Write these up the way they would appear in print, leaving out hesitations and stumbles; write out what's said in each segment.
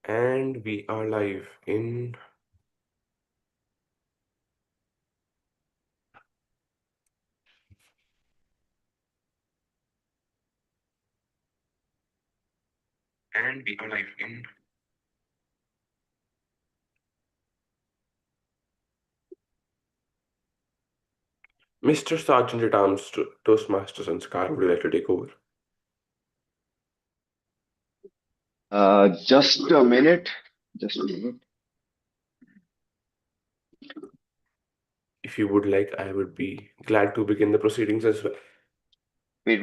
And we are live in and we are live in Mr. Sergeant at Arms Toastmasters and Scar, would you like to take over? Just a minute. Just a minute. If you would like, I would be glad to begin the proceedings as well. Wait.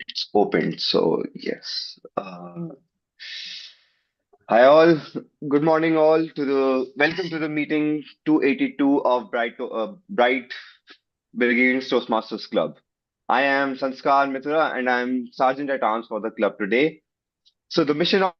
It's opened. So yes. Hi all. Good morning all. Welcome to the meeting 282 of Bright Beginnings Toastmasters Club. I am Sanskar Mitra and I'm Sergeant at Arms for the club today. So the mission of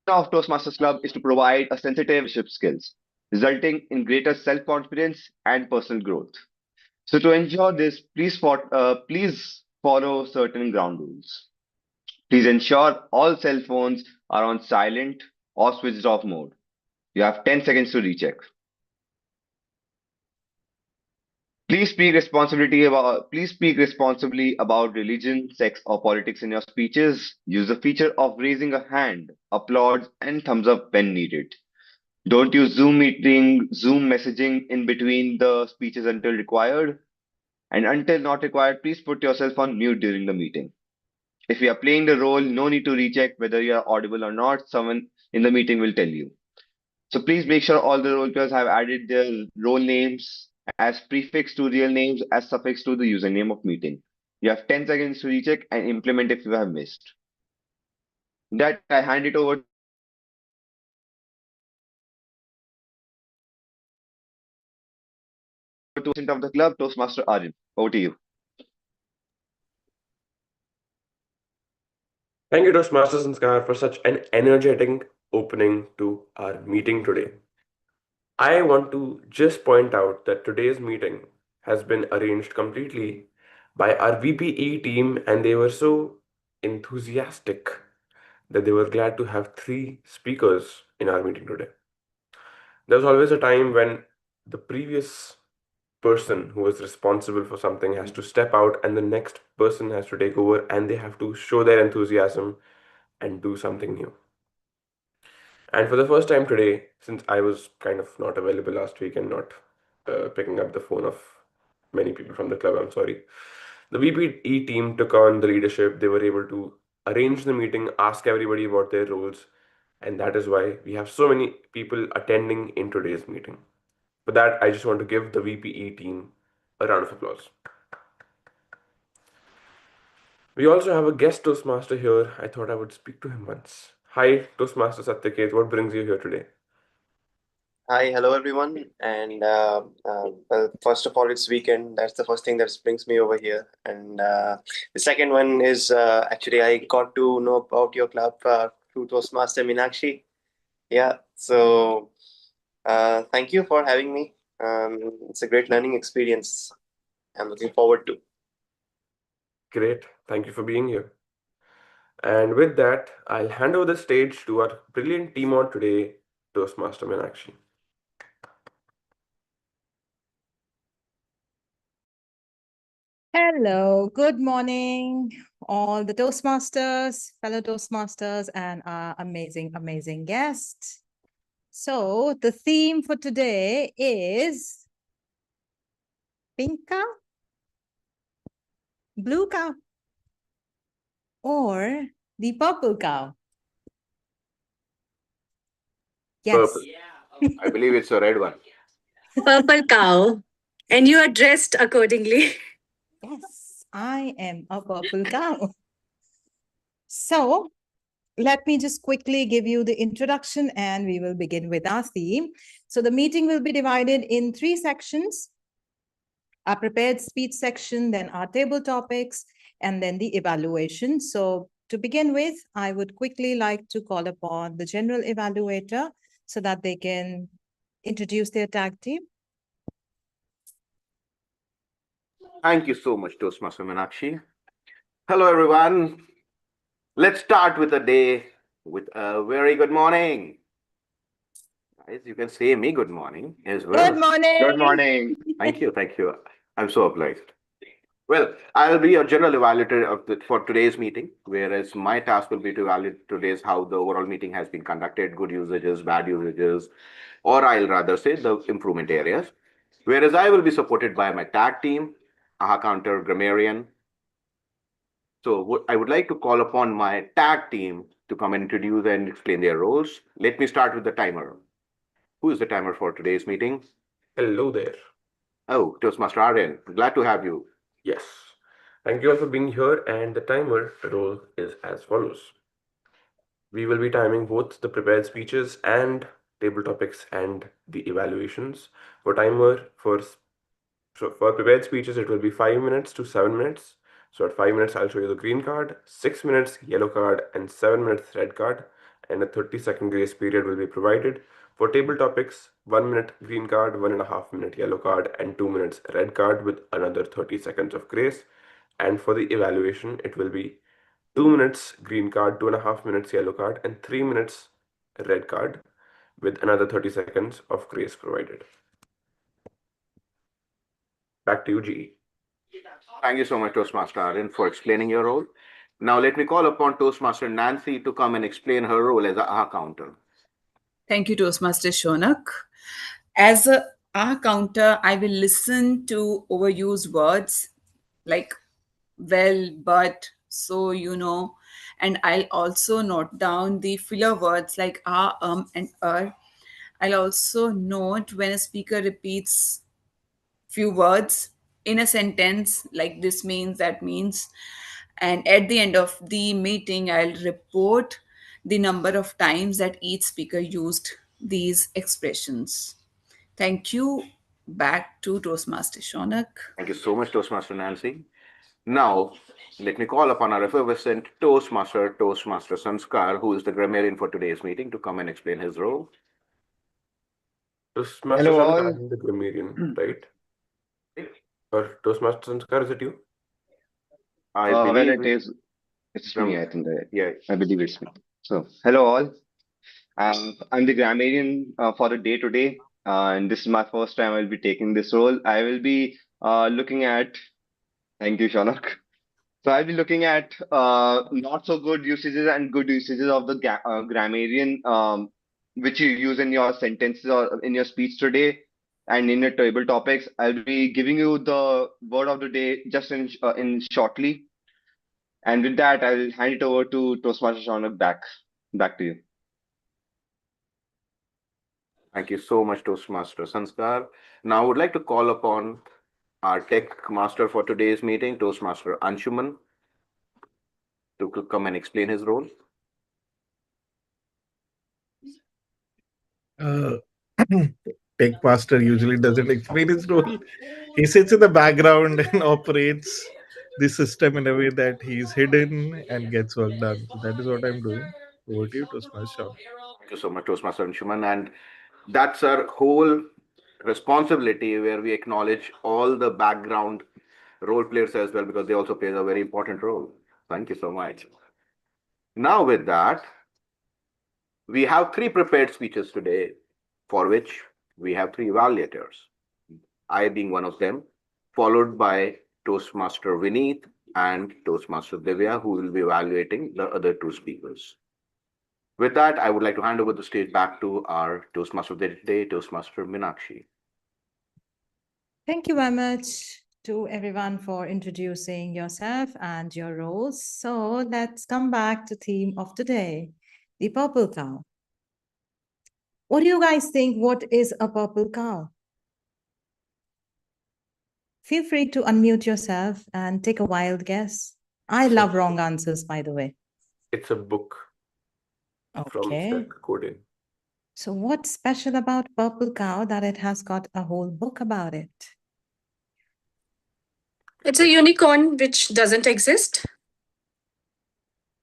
Toastmasters Club is to provide a sensitive leadership skills, resulting in greater self-confidence and personal growth. So to ensure this, please follow certain ground rules. Please ensure all cell phones are on silent or switched off mode. You have 10 seconds to recheck. Please speak responsibly about religion, sex, or politics in your speeches. Use the feature of raising a hand, applause, and thumbs up when needed. Don't use Zoom messaging in between the speeches until required. And until not required, please put yourself on mute during the meeting. If you are playing the role, no need to recheck whether you are audible or not. Someone in the meeting will tell you. So please make sure all the role players have added their role names as prefix to real names as suffix to the username of meeting. You have 10 seconds to recheck and implement if you have missed. That I hand it over to of the club, Toastmaster Aryan. Over to you. Thank you, Toastmasters and Scar, for such an energetic opening to our meeting today. I want to just point out that today's meeting has been arranged completely by our VPE team, and they were so enthusiastic that they were glad to have three speakers in our meeting today. There's always a time when the previous person who was responsible for something has to step out and the next person has to take over and they have to show their enthusiasm and do something new. And for the first time today, since I was kind of not available last week and not picking up the phone of many people from the club, I'm sorry. The VPE team took on the leadership. They were able to arrange the meeting, ask everybody about their roles, and that is why we have so many people attending in today's meeting. For that, I just want to give the VPE team a round of applause. We also have a guest Toastmaster here. I thought I would speak to him once. Hi, Toastmaster Satyaket. What brings you here today? Hi, hello everyone. And well, first of all, it's weekend. That's the first thing that brings me over here. And the second one is actually I got to know about your club through Toastmaster Meenakshi. Yeah, so thank you for having me. It's a great learning experience. I'm looking forward to. Great. Thank you for being here. And with that, I'll hand over the stage to our brilliant team on today, Toastmaster Meenakshi. Hello, good morning, all the Toastmasters, fellow Toastmasters, and our amazing guest. So, the theme for today is pink cow, blue cow, or the purple cow. Yes. Purple. I believe it's a red one. Purple cow, and you are dressed accordingly. Yes, I am a purple cow. So, let me just quickly give you the introduction and we will begin with our theme. So the meeting will be divided in three sections: our prepared speech section, then our table topics, and then the evaluation. So to begin with, I would quickly like to call upon the general evaluator so that they can introduce their tag team. Thank you so much, Toastmaster Meenakshi. Hello, everyone. Let's start with the day with a very good morning. Guys, you can say me good morning as well. Good morning. Good morning. Thank you. Thank you. I'm so obliged. Well, I'll be your general evaluator for today's meeting, whereas my task will be to evaluate today's how the overall meeting has been conducted, good usages, bad usages, or I'll rather say the improvement areas. Whereas I will be supported by my tag team, AHA Counter Grammarian. So I would like to call upon my tag team to come and introduce and explain their roles. Let me start with the timer. Who is the timer for today's meeting? Hello there. Oh, Toastmaster Aryan. Glad to have you. Yes. Thank you all for being here, and the timer role is as follows. We will be timing both the prepared speeches and table topics and the evaluations. For prepared speeches, it will be 5 minutes to 7 minutes. So at 5 minutes, I'll show you the green card, 6 minutes yellow card, and 7 minutes red card. And a 30-second grace period will be provided. For table topics, 1 minute green card, 1.5 minute yellow card, and 2 minutes red card with another 30 seconds of grace. And for the evaluation, it will be 2 minutes green card, 2.5 minutes yellow card, and 3 minutes red card with another 30 seconds of grace provided. Back to you, GE. Thank you so much, Toastmaster Aryan, for explaining your role. Now let me call upon Toastmaster Nancy to come and explain her role as a AHA counter. Thank you, Toastmaster Shonak. As a counter, I will listen to overused words like well, but, so, and I'll also note down the filler words like and I'll also note when a speaker repeats few words in a sentence, like this means, that means. And at the end of the meeting, I'll report the number of times that each speaker used these expressions. Thank you. Back to Toastmaster Shonak. Thank you so much, Toastmaster Nancy. Now, let me call upon our effervescent Toastmaster Sanskar, who is the grammarian for today's meeting, to come and explain his role. Toastmaster Hello Shankar all. is the grammarian, right? Or Toastmaster Sanskar, is it you? I Well, believe it's me. I think yeah. I believe it's me. So, hello all. I'm the grammarian for the day today, and this is my first time I'll be taking this role. I will be looking at. Thank you, Shanak. So I'll be looking at not so good usages and good usages of the grammarian, which you use in your sentences or in your speech today, and in your table topics. I'll be giving you the word of the day just in shortly, and with that, I'll hand it over to Toastmaster Shaunak back to you. Thank you so much, Toastmaster Sanskar. Now I would like to call upon our tech master for today's meeting, Toastmaster Anshuman, to come and explain his role. Tech master usually doesn't explain his role. He sits in the background and operates the system in a way that he's hidden and gets work done. So that is what I'm doing. Over to you, Toastmaster. Thank you so much, Toastmaster Anshuman. And that's our whole responsibility where we acknowledge all the background role players as well, because they also play a very important role. Thank you so much. Now with that, we have 3 prepared speeches today, for which we have 3 evaluators. I being one of them, followed by Toastmaster Vineet and Toastmaster Divya, who will be evaluating the other 2 speakers. With that, I would like to hand over the stage back to our Toastmaster of the day, Toastmaster Meenakshi. Thank you very much to everyone for introducing yourself and your roles. So let's come back to theme of today, the purple cow. What do you guys think? What is a purple cow? Feel free to unmute yourself and take a wild guess. I love wrong answers, by the way. It's a book from Seth Godin. So what's special about purple cow that it has got a whole book about it? It's a unicorn which doesn't exist.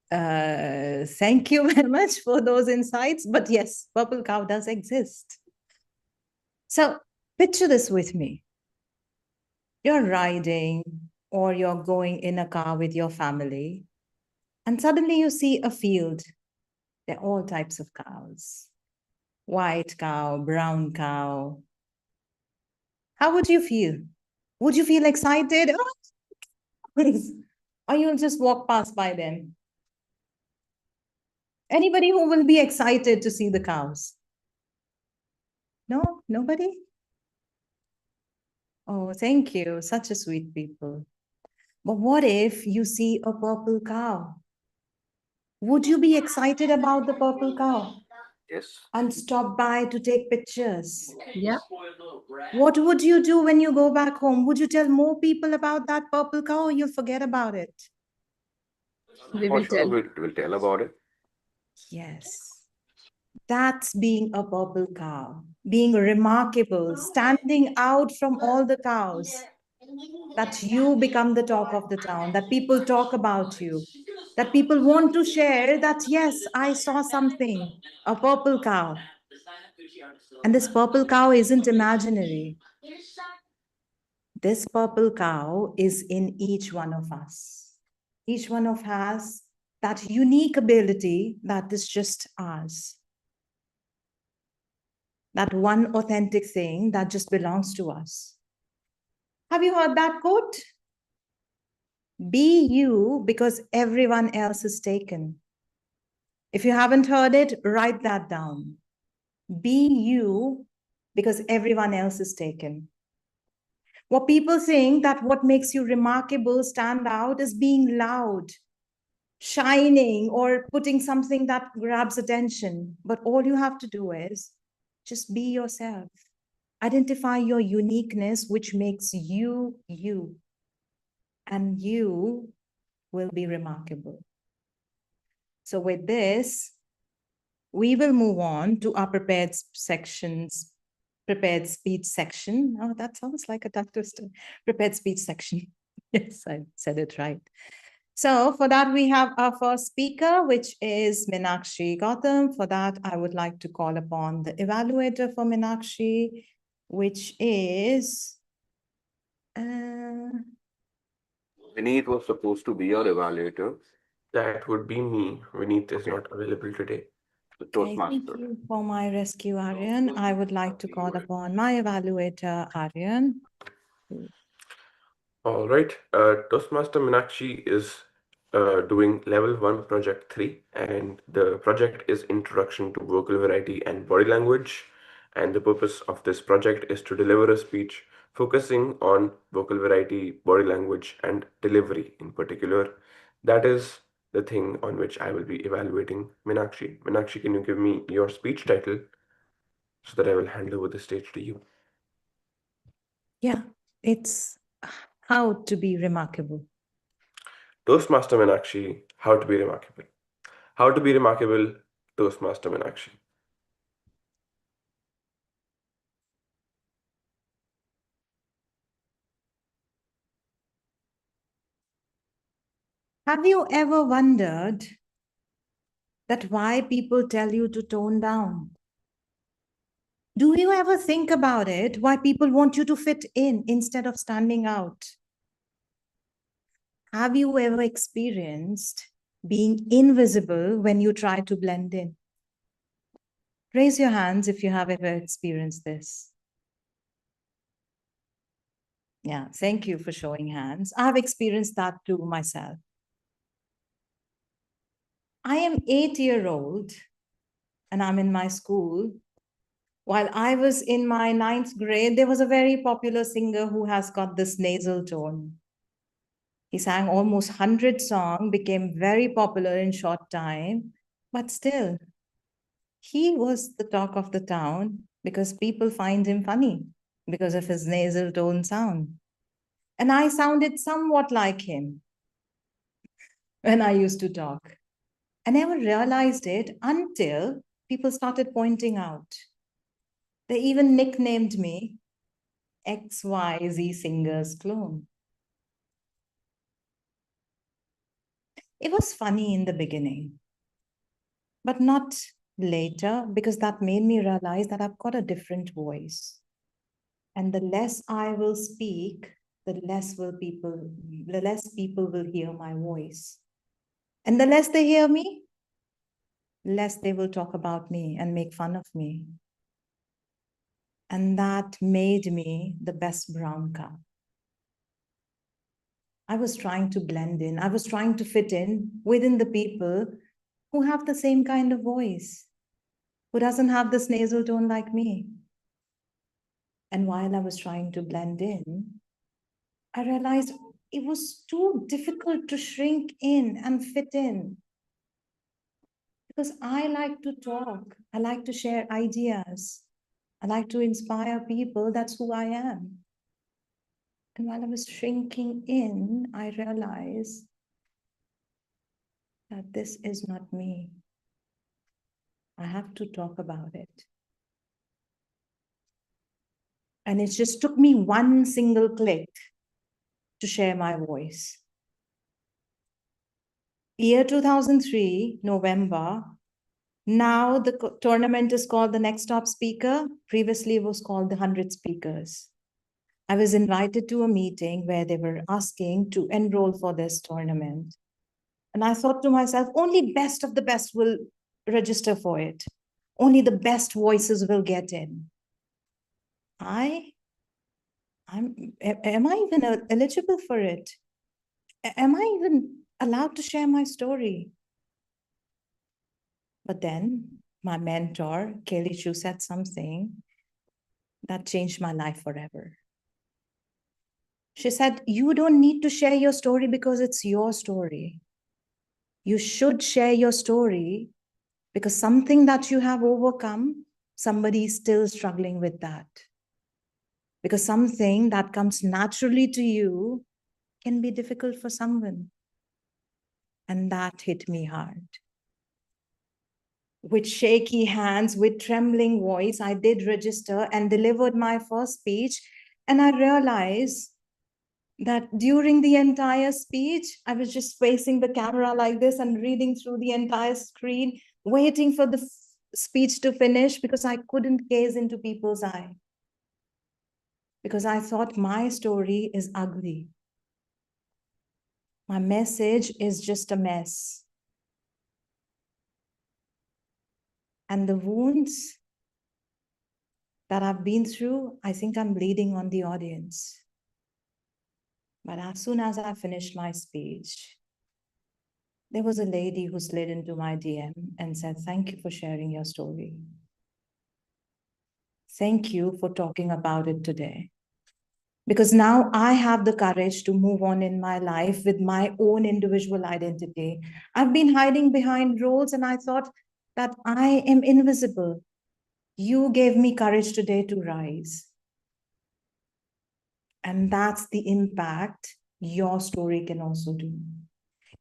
Thank you very much for those insights. But yes, purple cow does exist. So picture this with me. You're riding or you're going in a car with your family, and suddenly you see a field. There are all types of cows. White cow, brown cow. How would you feel? Would you feel excited? Or you'll just walk past by them? Anybody who will be excited to see the cows? No, nobody? Oh, thank you. Such a sweet people. But what if you see a purple cow? Would you be excited about the purple cow Yes. and stop by to take pictures? Yeah. What would you do when you go back home? Would you tell more people about that purple cow or you'll forget about it? We For will sure, tell. we'll tell about it. Yes. That's being a purple cow, being remarkable, standing out from all the cows, that you become the talk of the town, that people talk about you, that people want to share that, yes, I saw something, a purple cow. And this purple cow isn't imaginary. This purple cow is in each one of us. Each one of us has that unique ability that is just ours. That one authentic thing that just belongs to us. Have you heard that quote? Be you because everyone else is taken. If you haven't heard it, write that down. Be you because everyone else is taken. What people think that what makes you remarkable, stand out, is being loud, shining, or putting something that grabs attention. But all you have to do is just be yourself. Identify your uniqueness, which makes you, you. And you will be remarkable. So with this, we will move on to our prepared speech section. Oh, that sounds like a tongue twister. Prepared speech section. Yes, I said it right. So for that, we have our first speaker, which is Meenakshi Gautam. For that, I would like to call upon the evaluator for Meenakshi, which is... Vineet was supposed to be your evaluator, That would be me. Vineet is Okay. not available today. the Okay, thank Toastmaster. you for my rescue, Aryan. I would like to call upon my evaluator, Aryan. All right. Toastmaster Meenakshi is doing level 1 project 3, and the project is Introduction to Vocal Variety and Body Language. And the purpose of this project is to deliver a speech focusing on vocal variety, body language, and delivery in particular. That is the thing on which I will be evaluating Meenakshi. Meenakshi, can you give me your speech title so that I will hand over the stage to you? Yeah, it's how to be remarkable. Toastmaster Meenakshi, how to be remarkable. How to be remarkable, Toastmaster Meenakshi. Have you ever wondered that why people tell you to tone down? Do you ever think about it, why people want you to fit in instead of standing out? Have you ever experienced being invisible when you try to blend in? Raise your hands if you have ever experienced this. Yeah, thank you for showing hands. I've experienced that too myself. I am 8-year-old and I'm in my school. While I was in my 9th grade, there was a very popular singer who has got this nasal tone. He sang almost 100 songs, became very popular in short time, but still, he was the talk of the town because people find him funny because of his nasal tone sound. And I sounded somewhat like him when I used to talk. I never realized it until people started pointing out. They even nicknamed me XYZ Singer's clone. It was funny in the beginning, but not later, because that made me realize that I've got a different voice. And the less I will speak, the less people will hear my voice. And the less they hear me, less they will talk about me and make fun of me. And that made me the best brown cow. I was trying to blend in. I was trying to fit in within the people who have the same kind of voice, who doesn't have this nasal tone like me. And while I was trying to blend in, I realized it was too difficult to shrink in and fit in. Because I like to talk, I like to share ideas, I like to inspire people. That's who I am. And while I was shrinking in, I realized that this is not me. I have to talk about it. And it just took me one single click to share my voice. Year 2003, November. Now the tournament is called the Next Top Speaker. Previously, it was called the 100 Speakers. I was invited to a meeting where they were asking to enroll for this tournament. And I thought to myself, only best of the best will register for it. Only the best voices will get in. Am I even eligible for it? Am I even allowed to share my story? But then my mentor, Kelly Chu, said something that changed my life forever. She said, you don't need to share your story because it's your story. You should share your story because something that you have overcome, somebody is still struggling with that. Because something that comes naturally to you can be difficult for someone. And that hit me hard. With shaky hands, with trembling voice, I did register and delivered my first speech. And I realized that during the entire speech, I was just facing the camera like this and reading through the entire screen, waiting for the speech to finish because I couldn't gaze into people's eye. Because I thought my story is ugly. My message is just a mess. And the wounds that I've been through, I think I'm bleeding on the audience. But as soon as I finished my speech, there was a lady who slid into my DM and said, thank you for sharing your story. Thank you for talking about it today. Because now I have the courage to move on in my life with my own individual identity. I've been hiding behind roles and I thought that I am invisible. You gave me courage today to rise. And that's the impact your story can also do.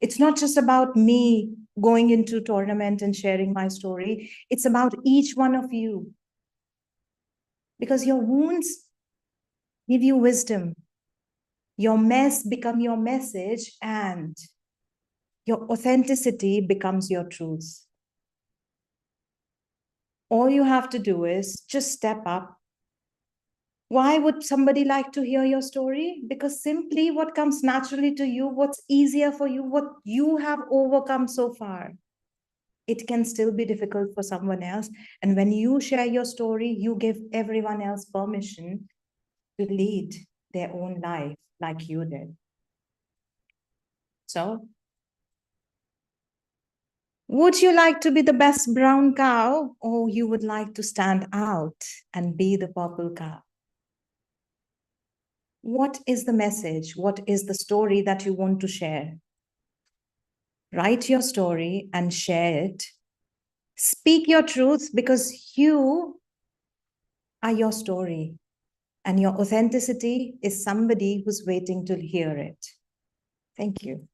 It's not just about me going into tournament and sharing my story. It's about each one of you. Because your wounds give you wisdom. Your mess becomes your message and your authenticity becomes your truth. All you have to do is just step up. Why would somebody like to hear your story? Because simply what comes naturally to you, what's easier for you, what you have overcome so far, it can still be difficult for someone else. And when you share your story, you give everyone else permission to lead their own life like you did. So, would you like to be the best brown cow, or you would like to stand out and be the purple cow? What is the message? What is the story that you want to share? Write your story and share it. Speak your truth because you are your story and your authenticity is somebody who's waiting to hear it. Thank you.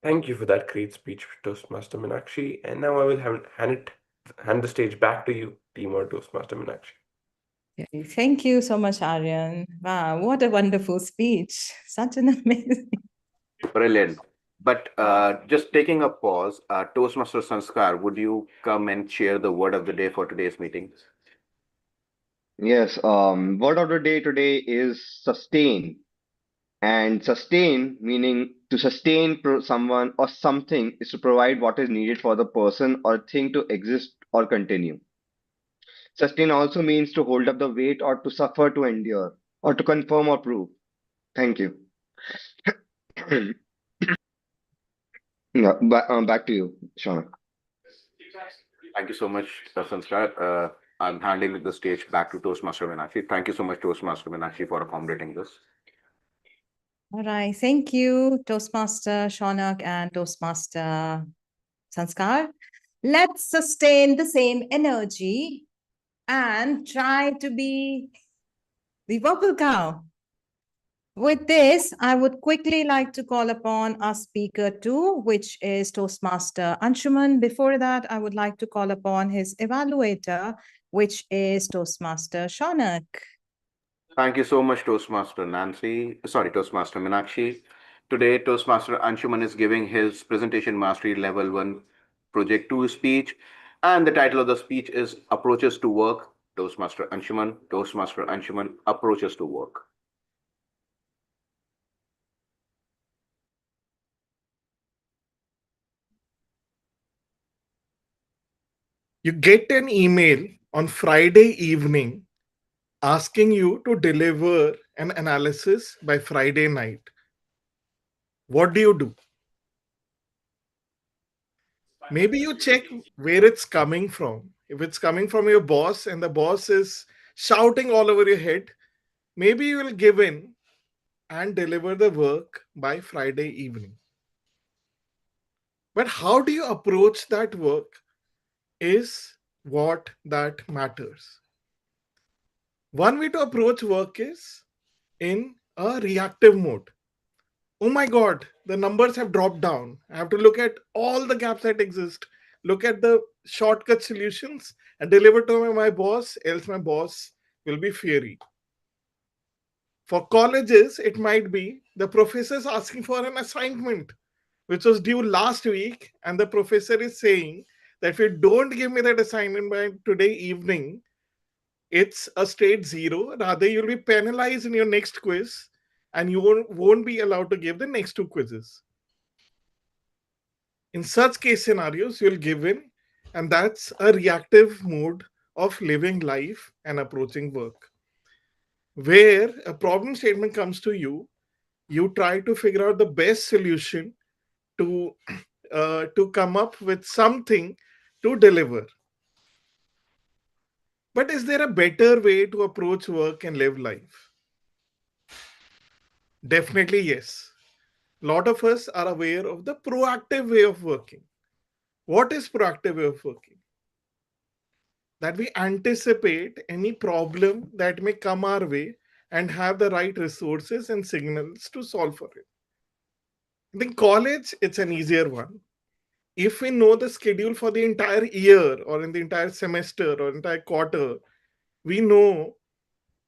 Thank you for that great speech, Toastmaster Meenakshi. And now I will hand the stage back to you, Team or Toastmaster Meenakshi. Okay, thank you so much, Aryan. Wow, what a wonderful speech. Such an amazing. Brilliant. But just taking a pause, Toastmaster Sanskar, would you come and share the word of the day for today's meeting? Yes, word of the day today is sustain. And sustain, meaning to sustain someone or something, is to provide what is needed for the person or thing to exist or continue. Sustain also means to hold up the weight or to suffer to endure or to confirm or prove. Thank you. Yeah, back to you, Sean. Thank you so much, Sanskar. I'm handing the stage back to Toastmaster Meenakshi. Thank you so much, Toastmaster Meenakshi, for accommodating this. All right. Thank you, Toastmaster Shaunak and Toastmaster Sanskar. Let's sustain the same energy and try to be the purple cow. With this, I would quickly like to call upon our speaker two, which is Toastmaster Anshuman. Before that, I would like to call upon his evaluator, which is Toastmaster Shaunak. Thank you so much, Toastmaster Toastmaster Meenakshi. Today, Toastmaster Anshuman is giving his presentation mastery level 1 project 2 speech, and the title of the speech is Approaches to Work. Toastmaster Anshuman, Approaches to Work. You get an email on Friday evening asking you to deliver an analysis by Friday night. What do? Maybe you check where it's coming from. If it's coming from your boss and the boss is shouting all over your head, maybe you will give in and deliver the work by Friday evening. But how do you approach that work is what that matters. One way to approach work is in a reactive mode. Oh my God, the numbers have dropped down. I have to look at all the gaps that exist, look at the shortcut solutions and deliver to my boss, else my boss will be fiery. For colleges, it might be the professor is asking for an assignment which was due last week, and the professor is saying that if you don't give me that assignment by today evening, it's a straight zero. Rather, you'll be penalized in your next quiz and you won't be allowed to give the next two quizzes. In such case scenarios, you'll give in, and that's a reactive mode of living life and approaching work. Where a problem statement comes to you, you try to figure out the best solution to to come up with something to deliver. But is there a better way to approach work and live life? Definitely yes. A lot of us are aware of the proactive way of working. What is proactive way of working? That we anticipate any problem that may come our way and have the right resources and signals to solve for it. In college, it's an easier one. If we know the schedule for the entire year or in the entire semester or entire quarter, we know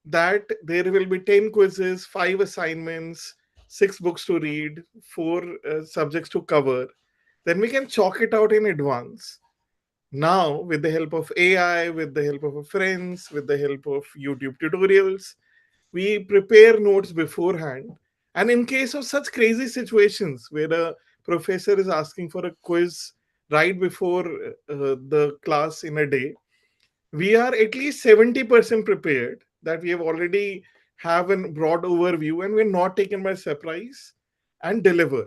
that there will be 10 quizzes, 5 assignments, 6 books to read, 4 subjects to cover. Then we can chalk it out in advance. Now, with the help of AI, with the help of our friends, with the help of YouTube tutorials, we prepare notes beforehand. And in case of such crazy situations where a professor is asking for a quiz right before the class in a day, we are at least 70% prepared, that we have already have a broad overview and we're not taken by surprise and deliver.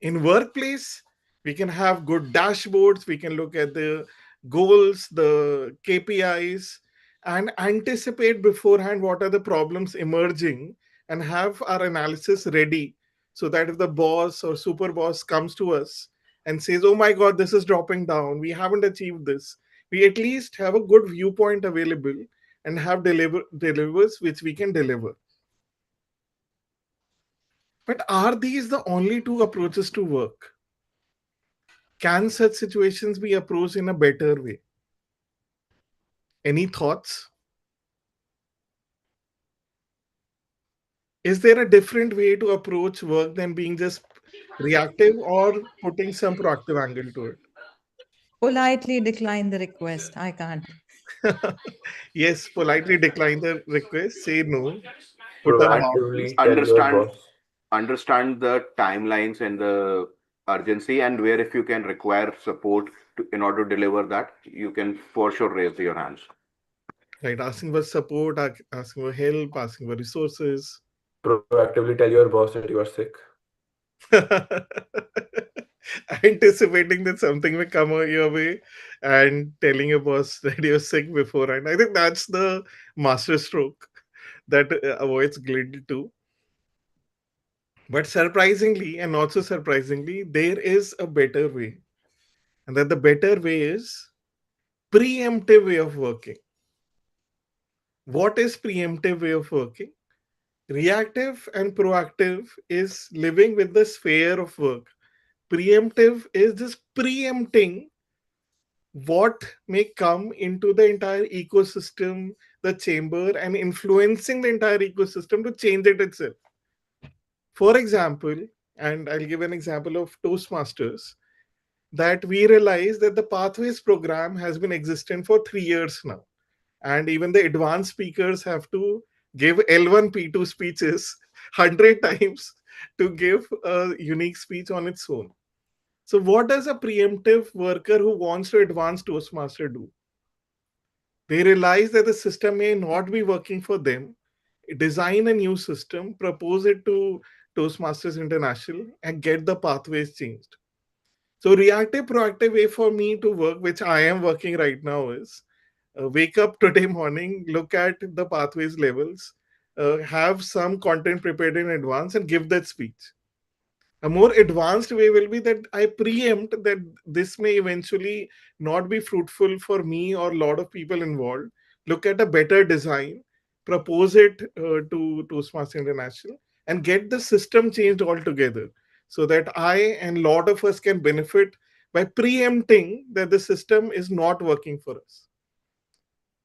In workplace, we can have good dashboards, we can look at the goals, the KPIs, and anticipate beforehand what are the problems emerging and have our analysis ready, so that if the boss or super boss comes to us and says, oh my God, this is dropping down, we haven't achieved this, we at least have a good viewpoint available and have delivers which we can deliver. But are these the only two approaches to work? Can such situations be approached in a better way? Any thoughts? Is there a different way to approach work than being just reactive or putting some proactive angle to Politely decline the request. I can't. it? Yes, politely decline the request, say no, put up boundaries. Proactively tell your Understand boss. understand the timelines and the urgency, and where if you can require support in order to deliver that, you can for sure raise your hands. Right, asking for support, asking for help, asking for resources. Proactively tell your boss that you are sick. Anticipating that something will come your way and telling your boss that you're sick beforehand. I think that's the master stroke that avoids guilt too. But surprisingly, and not so surprisingly, there is a better way. And that the better way is preemptive way of working. What is preemptive way of working? Reactive and proactive is living with the sphere of work. Preemptive is just preempting what may come into the entire ecosystem, the chamber, and influencing the entire ecosystem to change it itself. For example, and I'll give an example of Toastmasters, that we realize that the Pathways program has been existent for 3 years now. And even the advanced speakers have to give L1 P2 speeches 100 times to give a unique speech on its own. So, what does a preemptive worker who wants to advance Toastmaster do? They realize that the system may not be working for them, design a new system, propose it to Toastmasters International, and get the pathways changed. So, reactive proactive way for me to work, which I am working right now, is wake up today morning, look at the pathways levels, have some content prepared in advance, and give that speech. A more advanced way will be that I preempt that this may eventually not be fruitful for me or a lot of people involved. Look at a better design, propose it to Toastmasters International, and get the system changed altogether so that I and a lot of us can benefit by preempting that the system is not working for us.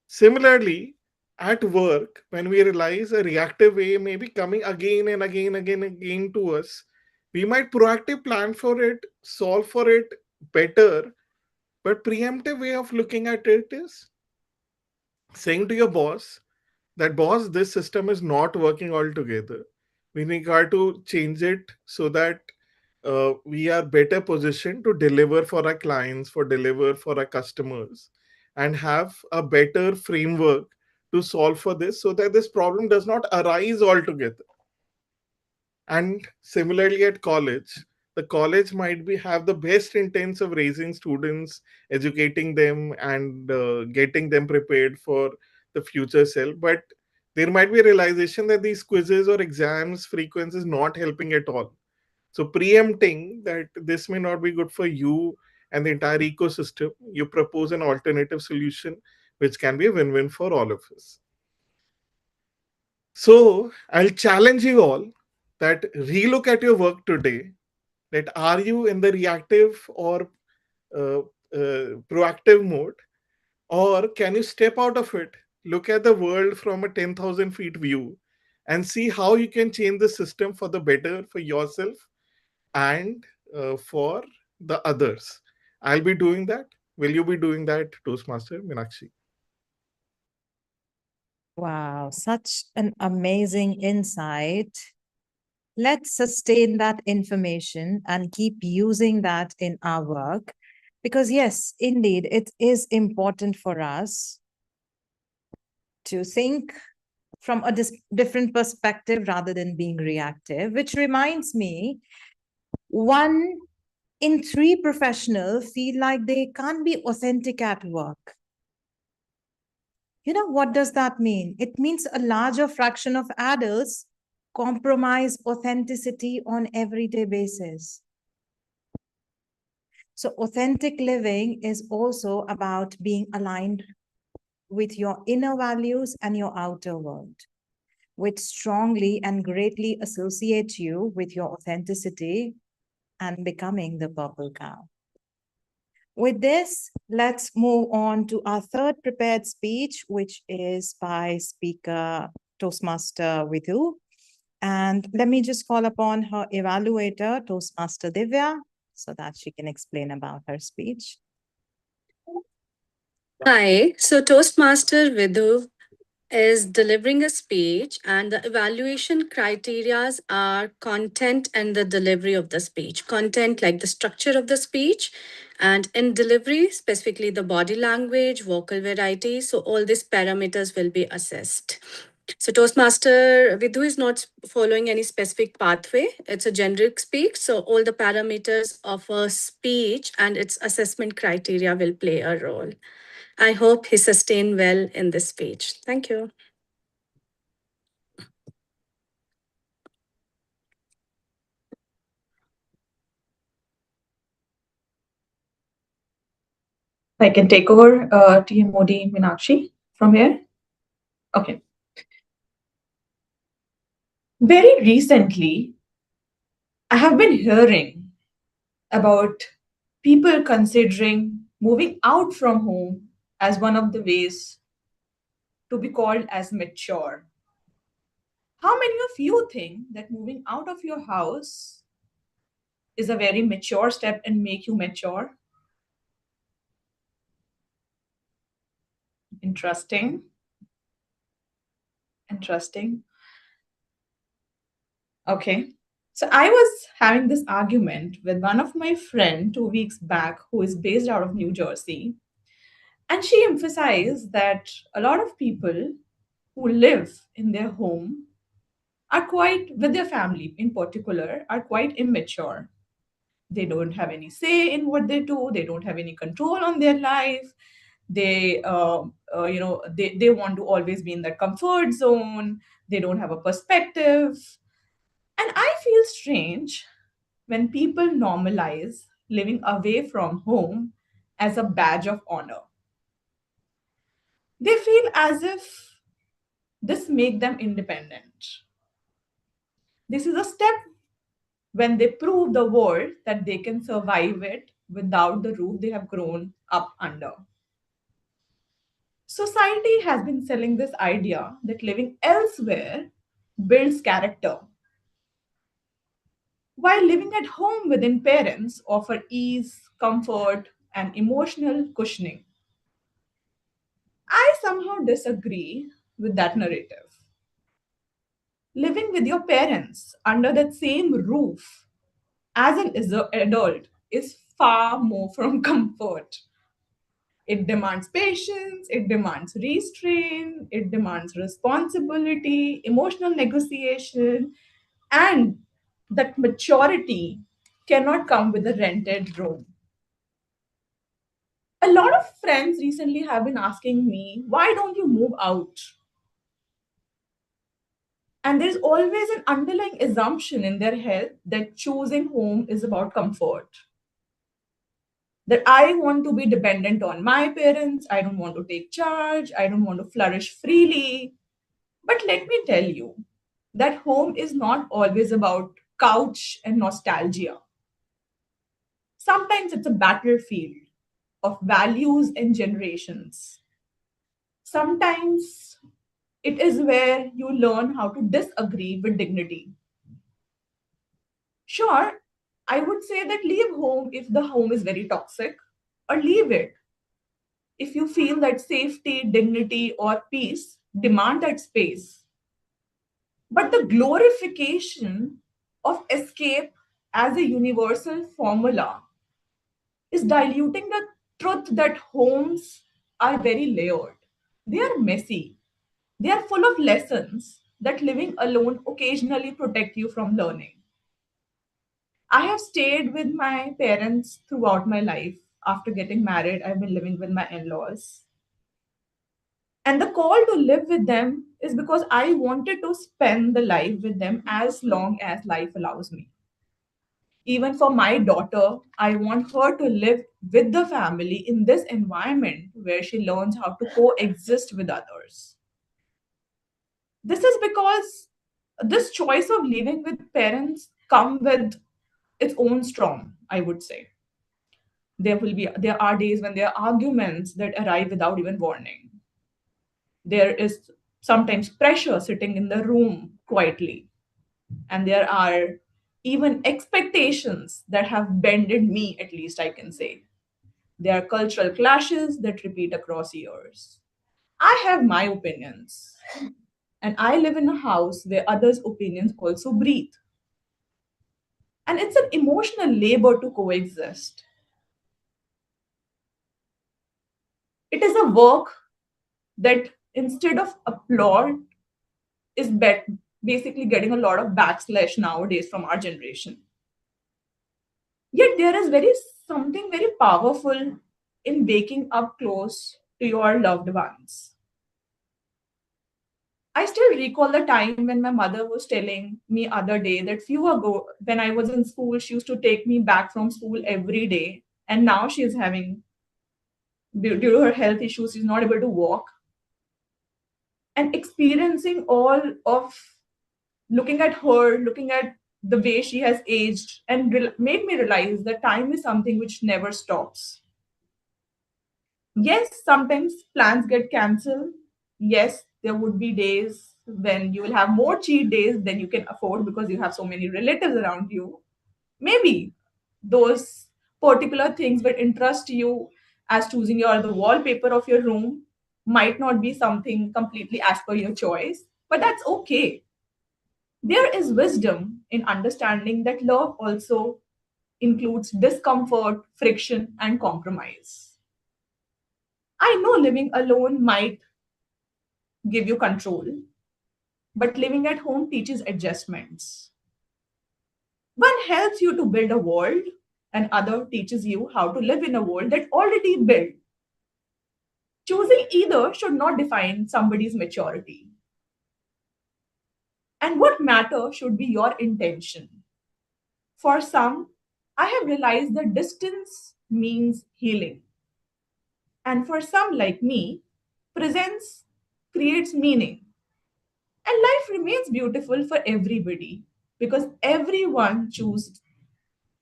Similarly, at work, when we realize a reactive way may be coming again and again to us, we might proactive plan for it, solve for it better. But preemptive way of looking at it is saying to your boss that boss, this system is not working altogether. We need to change it so that we are better positioned to deliver for our clients, for deliver for our customers, and have a better framework to solve for this so that this problem does not arise altogether. And similarly at college, the college might be have the best intents of raising students, educating them, and getting them prepared for the future self, but there might be a realization that these quizzes or exams frequency is not helping at all. So preempting that this may not be good for you and the entire ecosystem, you propose an alternative solution which can be a win-win for all of us. So I'll challenge you all that relook at your work today. That are you in the reactive or uh, proactive mode, or can you step out of it, look at the world from a 10,000 feet view, and see how you can change the system for the better for yourself and for the others. I'll be doing that. Will you be doing that, Toastmaster Minakshi? Wow, such an amazing insight. Let's sustain that information and keep using that in our work. Because, yes, indeed, it is important for us to think from a different perspective rather than being reactive, which reminds me, 1 in 3 professionals feel like they can't be authentic at work. You know, what does that mean? It means a larger fraction of adults compromise authenticity on everyday basis. So authentic living is also about being aligned with your inner values and your outer world, which strongly and greatly associate you with your authenticity and becoming the purple cow. With this, let's move on to our third prepared speech, which is by speaker Toastmaster Vidhu. And let me just call upon her evaluator, Toastmaster Divya, so that she can explain about her speech. Hi, so Toastmaster Vidhu is delivering a speech, and the evaluation criterias are content and the delivery of the speech. Content, like the structure of the speech, and in delivery, specifically the body language, vocal variety. So, all these parameters will be assessed. So, Toastmaster Vidhu is not following any specific pathway. It's a generic speech. So, all the parameters of a speech and its assessment criteria will play a role. I hope he sustained well in this speech. Thank you. I can take over TM Modi Meenakshi from here. Okay. Very recently, I have been hearing about people considering moving out from home as one of the ways to be called as mature. How many of you think that moving out of your house is a very mature step and make you mature? Interesting. Interesting. Okay. So I was having this argument with one of my friend 2 weeks back who is based out of New Jersey. And she emphasized that a lot of people who live in their home are quite, with their family in particular, are quite immature. They don't have any say in what they do. They don't have any control on their life. They want to always be in that comfort zone. They don't have a perspective. And I feel strange when people normalize living away from home as a badge of honor. They feel as if this make them independent. This is a step when they prove the world that they can survive it without the roof they have grown up under. Society has been selling this idea that living elsewhere builds character, while living at home within parents offer ease, comfort, and emotional cushioning. I somehow disagree with that narrative. Living with your parents under that same roof as an adult is far more from comfort. It demands patience, it demands restraint, it demands responsibility, emotional negotiation, and that maturity cannot come with a rented room. A lot of friends recently have been asking me, why don't you move out? And there's always an underlying assumption in their head that choosing home is about comfort. That I want to be dependent on my parents, I don't want to take charge, I don't want to flourish freely. But let me tell you that home is not always about couch and nostalgia. Sometimes it's a battlefield of values and generations. Sometimes it is where you learn how to disagree with dignity. Sure, I would say that leave home if the home is very toxic, or leave it if you feel that safety, dignity, or peace demand that space. But the glorification of escape as a universal formula is diluting the truth that homes are very layered. They are messy. They are full of lessons that living alone occasionally protect you from learning. I have stayed with my parents throughout my life. After getting married, I've been living with my in laws. And the call to live with them is because I wanted to spend the life with them as long as life allows me. Even for my daughter, I want her to live with the family in this environment where she learns how to coexist with others. This is because this choice of living with parents come with its own storm, I would say. There are days when there are arguments that arrive without even warning. There is sometimes pressure sitting in the room quietly. And there are even expectations that have bended me, at least I can say. There are cultural clashes that repeat across years. I have my opinions, and I live in a house where others' opinions also breathe. And it's an emotional labor to coexist. It is a work that instead of applaud is basically getting a lot of backslash nowadays from our generation. Yet there is something very powerful in waking up close to your loved ones. I still recall the time when my mother was telling me other day that few ago when I was in school, she used to take me back from school every day. And now she is having, due to her health issues, she's not able to walk. And experiencing all of looking at her, looking at the way she has aged, and made me realize that time is something which never stops. Yes, sometimes plans get cancelled. Yes, there would be days when you will have more cheat days than you can afford because you have so many relatives around you. Maybe those particular things that interest you, as choosing your the wallpaper of your room, might not be something completely as per your choice, but that's okay. There is wisdom in understanding that love also includes discomfort, friction, and compromise. I know living alone might give you control, but living at home teaches adjustments. One helps you to build a world, and other teaches you how to live in a world that already built. Choosing either should not define somebody's maturity. And what matters should be your intention. For some, I have realized that distance means healing. And for some, like me, presence creates meaning. And life remains beautiful for everybody because everyone chooses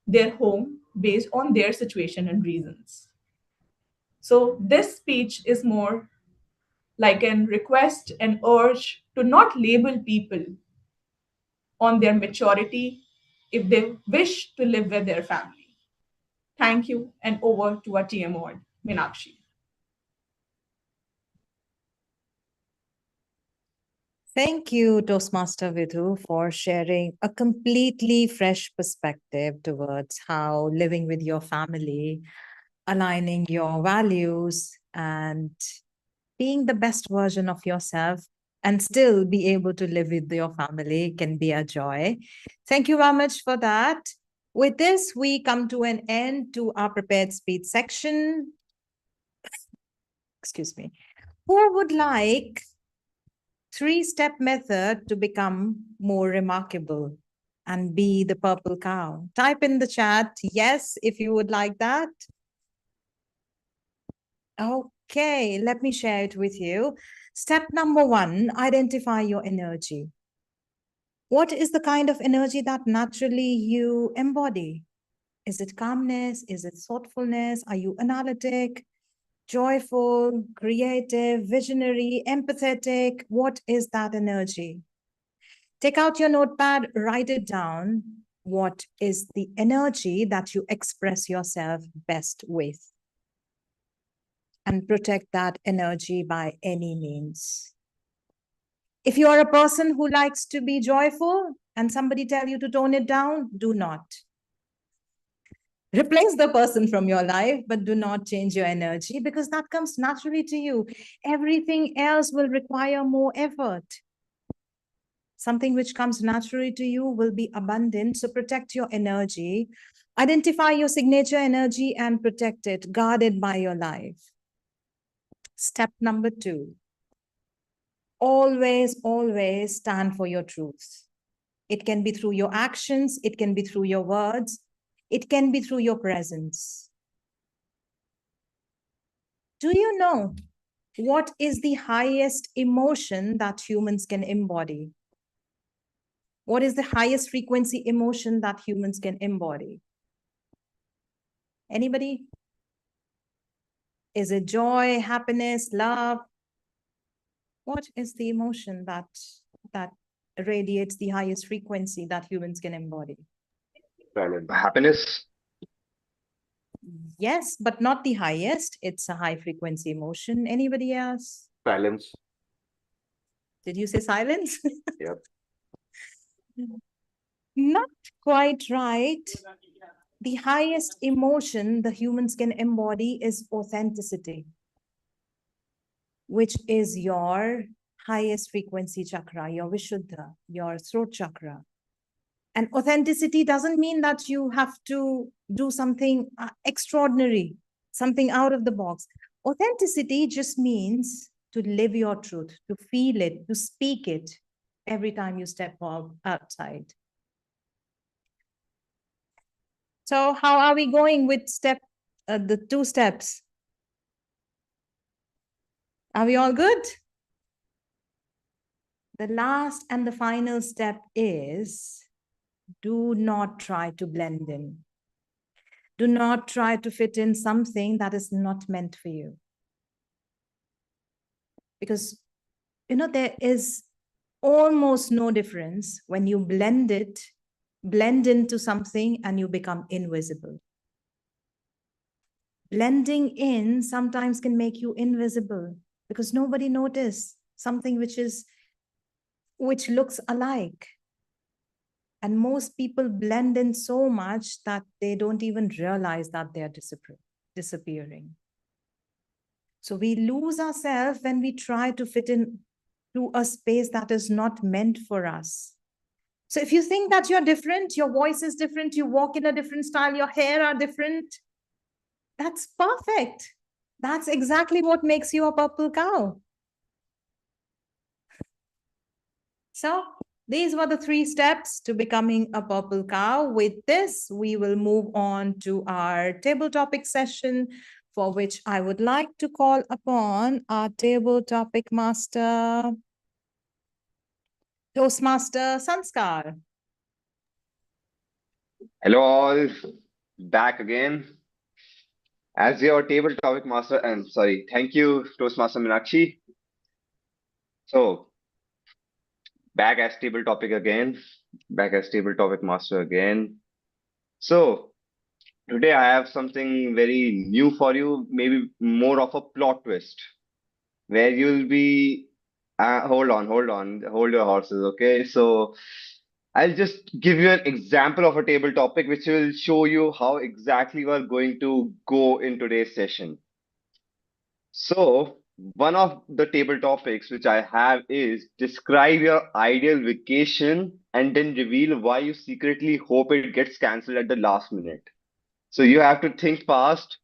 their home based on their situation and reasons. So, this speech is more like an request and urge to not label people on their maturity if they wish to live with their family. Thank you, and over to our TM Award, Meenakshi. Thank you, Toastmaster Vidhu, for sharing a completely fresh perspective towards how living with your family, aligning your values, and being the best version of yourself and still be able to live with your family can be a joy. Thank you very much for that. With this, we come to an end to our prepared speech section. Excuse me. Who would like three-step method to become more remarkable and be the purple cow? Type in the chat yes if you would like that. Okay, let me share it with you. Step number 1, identify your energy. What is the kind of energy that naturally you embody? Is it calmness? Is it thoughtfulness? Are you analytic, joyful, creative, visionary, empathetic? What is that energy? Take out your notepad, write it down. What is the energy that you express yourself best with? And protect that energy by any means. If you are a person who likes to be joyful and somebody tell you to tone it down, do not. Replace the person from your life, but do not change your energy because that comes naturally to you. Everything else will require more effort. Something which comes naturally to you will be abundant. So protect your energy. Identify your signature energy and protect it, guard it by your life. Step number 2. Always, always stand for your truth. It can be through your actions. It can be through your words. It can be through your presence. Do you know what is the highest emotion that humans can embody? What is the highest frequency emotion that humans can embody? Anybody? Is it joy, happiness, love? What is the emotion that radiates the highest frequency that humans can embody? Silence. Happiness. Yes, but not the highest. It's a high frequency emotion. Anybody else? Silence. Did you say silence? Yep. Not quite right. The highest emotion the humans can embody is authenticity, which is your highest frequency chakra, your Vishuddha, your throat chakra. And authenticity doesn't mean that you have to do something extraordinary, something out of the box. Authenticity just means to live your truth, to feel it, to speak it every time you step outside. So how are we going with the 2 steps? Are we all good? The last and the final step is do not try to blend in. Do not try to fit in something that is not meant for you. Because, there is almost no difference when you blend into something and you become invisible. Blending in sometimes can make you invisible because nobody notices something which looks alike. And most people blend in so much that they don't even realize that they're disappearing. So we lose ourselves when we try to fit in to a space that is not meant for us. So if you think that you're different, your voice is different, you walk in a different style, your hair are different, that's perfect. That's exactly what makes you a purple cow. So these were the 3 steps to becoming a purple cow. With this, we will move on to our table topic session, for which I would like to call upon our table topic master, Toastmaster Sanskar. Hello all, back again as your table topic master. And sorry, thank you, Toastmaster Meenakshi. So back as table topic again, back as table topic master again. So today I have something very new for you, maybe more of a plot twist, where you'll be hold your horses, okay? So I'll just give you an example of a table topic which will show you how exactly we're going to go in today's session. So one of the table topics which I have is describe your ideal vacation and then reveal why you secretly hope it gets cancelled at the last minute. So you have to think fast.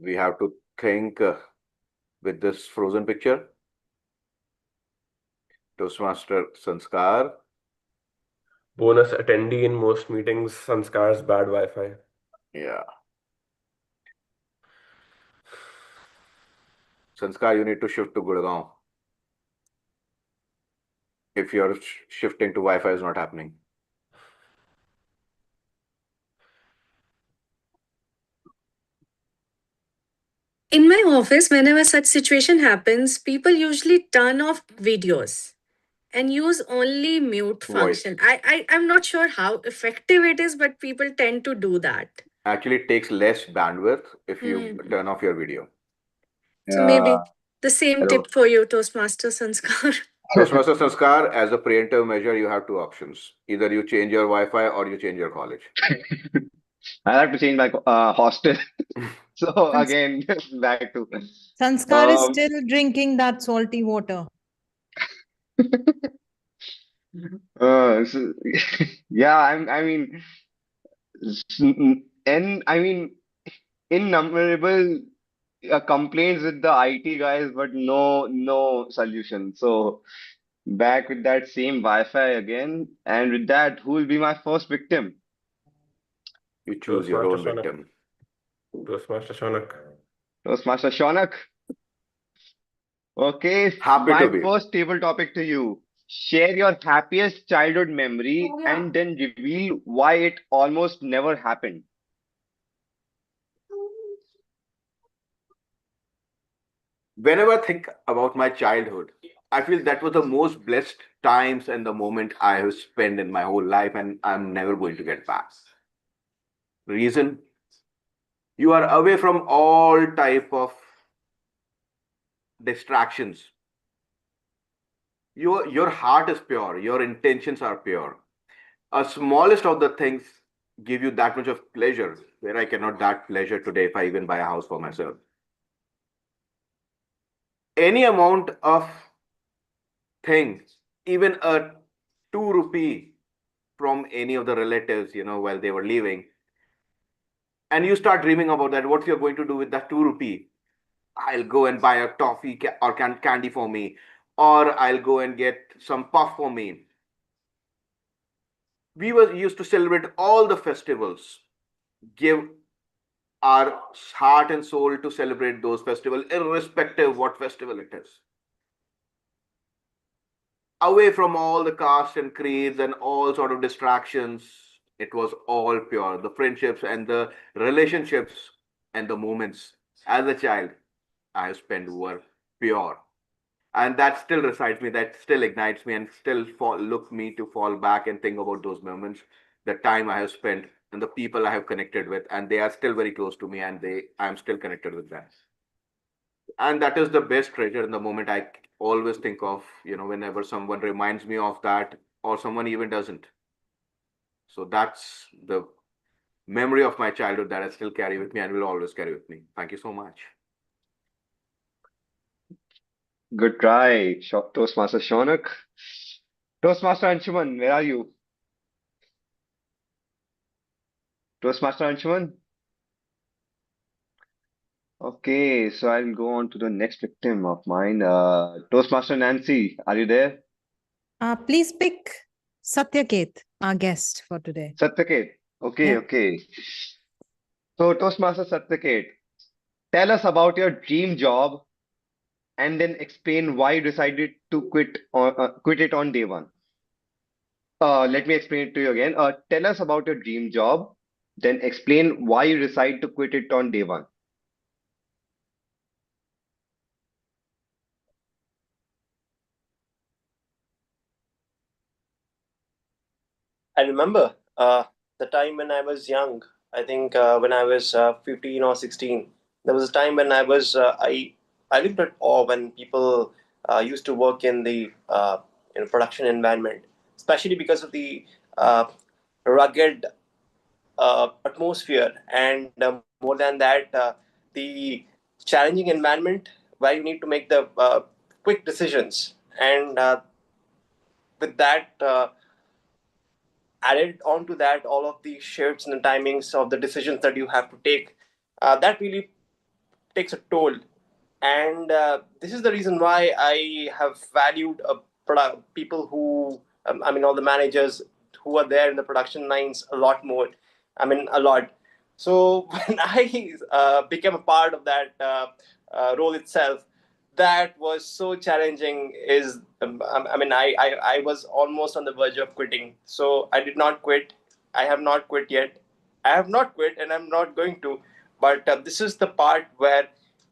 We have to think with this frozen picture. Toastmaster Sanskar. Bonus attendee in most meetings, Sanskar's bad Wi-Fi. Yeah. Sanskar, you need to shift to Gurgaon. If your shifting to Wi-Fi is not happening. In my office, whenever such situation happens, people usually turn off videos and use only mute Voice. function. I'm not sure how effective it is, but people tend to do that. Actually, it takes less bandwidth if you turn off your video. So maybe the same Hello. tip for you, Toastmaster Sanskar. Toastmaster Sanskar, as a preemptive measure, you have 2 options. Either you change your Wi-Fi or you change your college. I have to change my hostel. So again, back to Sanskar is still drinking that salty water. yeah, I mean, innumerable complaints with the IT guys, but no solution. So back with that same Wi-Fi again, and with that, who will be my first victim? You choose your own Toastmaster victim. Toastmaster Shonak. Toastmaster Shonak. Okay, Happy my to be. first table topic to you. Share your happiest childhood memory and then reveal why it almost never happened. Whenever I think about my childhood, I feel that was the most blessed times and the moment I have spent in my whole life, and I'm never going to get back. Reason, you are away from all type of distractions. Your heart is pure, your intentions are pure. A smallest of the things give you that much of pleasure where I cannot that pleasure today if I even buy a house for myself. Any amount of thing, even a 2 rupee from any of the relatives, while they were leaving, and you start dreaming about that, what you're going to do with that 2 rupee. I'll go and buy a toffee or candy for me, or I'll go and get some puff for me. We were used to celebrate all the festivals, give our heart and soul to celebrate those festivals, irrespective what festival it is. Away from all the caste and creeds and all sort of distractions, it was all pure. The friendships and the relationships and the moments as a child I have spent were pure. And that still resides me, that still ignites me, and still look me to fall back and think about those moments, the time I have spent, and the people I have connected with, and they are still very close to me, and I'm still connected with them. And that is the best treasure in the moment. I always think of, whenever someone reminds me of that, or someone even doesn't. So that's the memory of my childhood that I still carry with me and will always carry with me. Thank you so much. Good try, Toastmaster Shonak. Toastmaster Anshuman, where are you? Toastmaster Anshuman? Okay, so I'll go on to the next victim of mine. Toastmaster Nancy, are you there? Please pick Satyaket, our guest for today. Satyaket. Okay, Yeah. okay. So, Toastmaster Satyaket, tell us about your dream job and then explain why you decided to quit it on day one. Let me explain it to you again. Tell us about your dream job, then explain why you decide to quit it on day one. I remember the time when I was young. I think when I was 15 or 16, there was a time when I looked at awe when people used to work in the production environment, especially because of the uh, rugged atmosphere, and more than that, the challenging environment where you need to make the quick decisions, and with that. Added on to that, all of the shifts and the timings of the decisions that you have to take, that really takes a toll. And this is the reason why I have valued people who, all the managers who are there in the production lines a lot more. A lot. So when I became a part of that role itself, that was so challenging. I was almost on the verge of quitting. So I did not quit. I have not quit yet. I have not quit, and I'm not going to. But this is the part where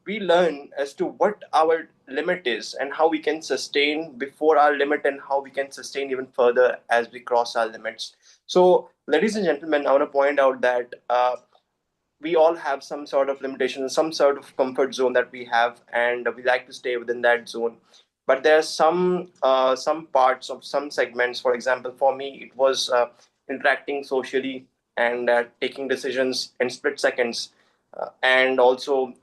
we learn as to what our limit is and how we can sustain before our limit, and how we can sustain even further as we cross our limits. So, ladies and gentlemen, I want to point out that we all have some sort of limitation, some sort of comfort zone that we have, and we like to stay within that zone. But there are some parts of some segments. For example, for me, it was interacting socially and taking decisions in split seconds, and also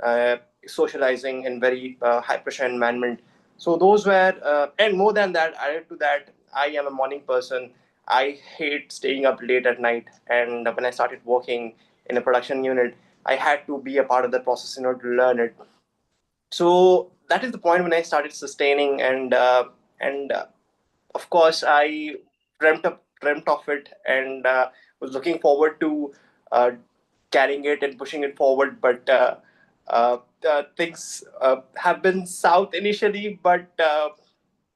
socializing in very high pressure environment. So those were, and more than that, added to that, I am a morning person. I hate staying up late at night, and when I started working in a production unit, I had to be a part of the process in order to learn it. So that is the point when I started sustaining, and of course I dreamt of it, and was looking forward to uh, carrying it and pushing it forward. But things have been south initially, but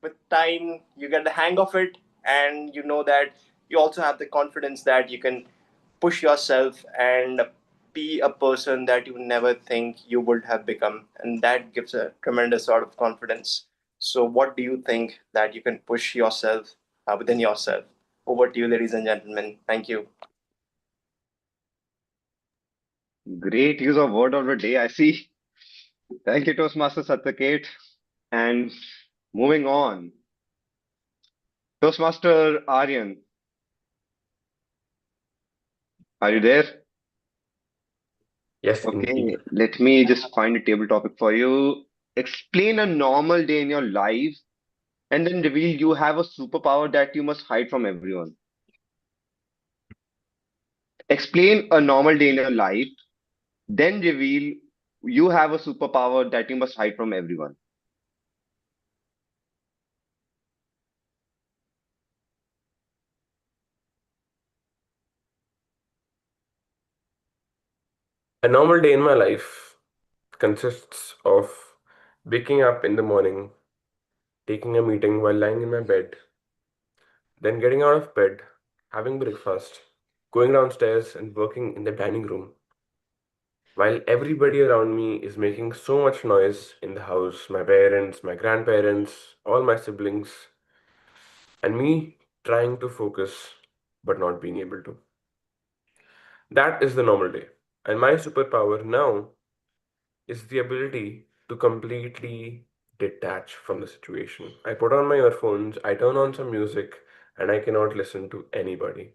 with time you get the hang of it, and you know that you also have the confidence that you can push yourself and be a person that you never think you would have become, and that gives a tremendous sort of confidence. So, what do you think that you can push yourself within yourself? Over to you, ladies and gentlemen. Thank you. Great use of word of the day, I see. Thank you, Toastmaster Satyakate. And moving on, Toastmaster Aryan, are you there? Yes, indeed. Okay, let me just find a table topic for you. Explain a normal day in your life and then reveal you have a superpower that you must hide from everyone. Explain a normal day in your life, then reveal you have a superpower that you must hide from everyone. A normal day in my life consists of waking up in the morning, taking a meeting while lying in my bed, then getting out of bed, having breakfast, going downstairs and working in the dining room, while everybody around me is making so much noise in the house, my parents, my grandparents, all my siblings, and me trying to focus but not being able to. That is the normal day. And my superpower now is the ability to completely detach from the situation. I put on my earphones, I turn on some music, and I cannot listen to anybody.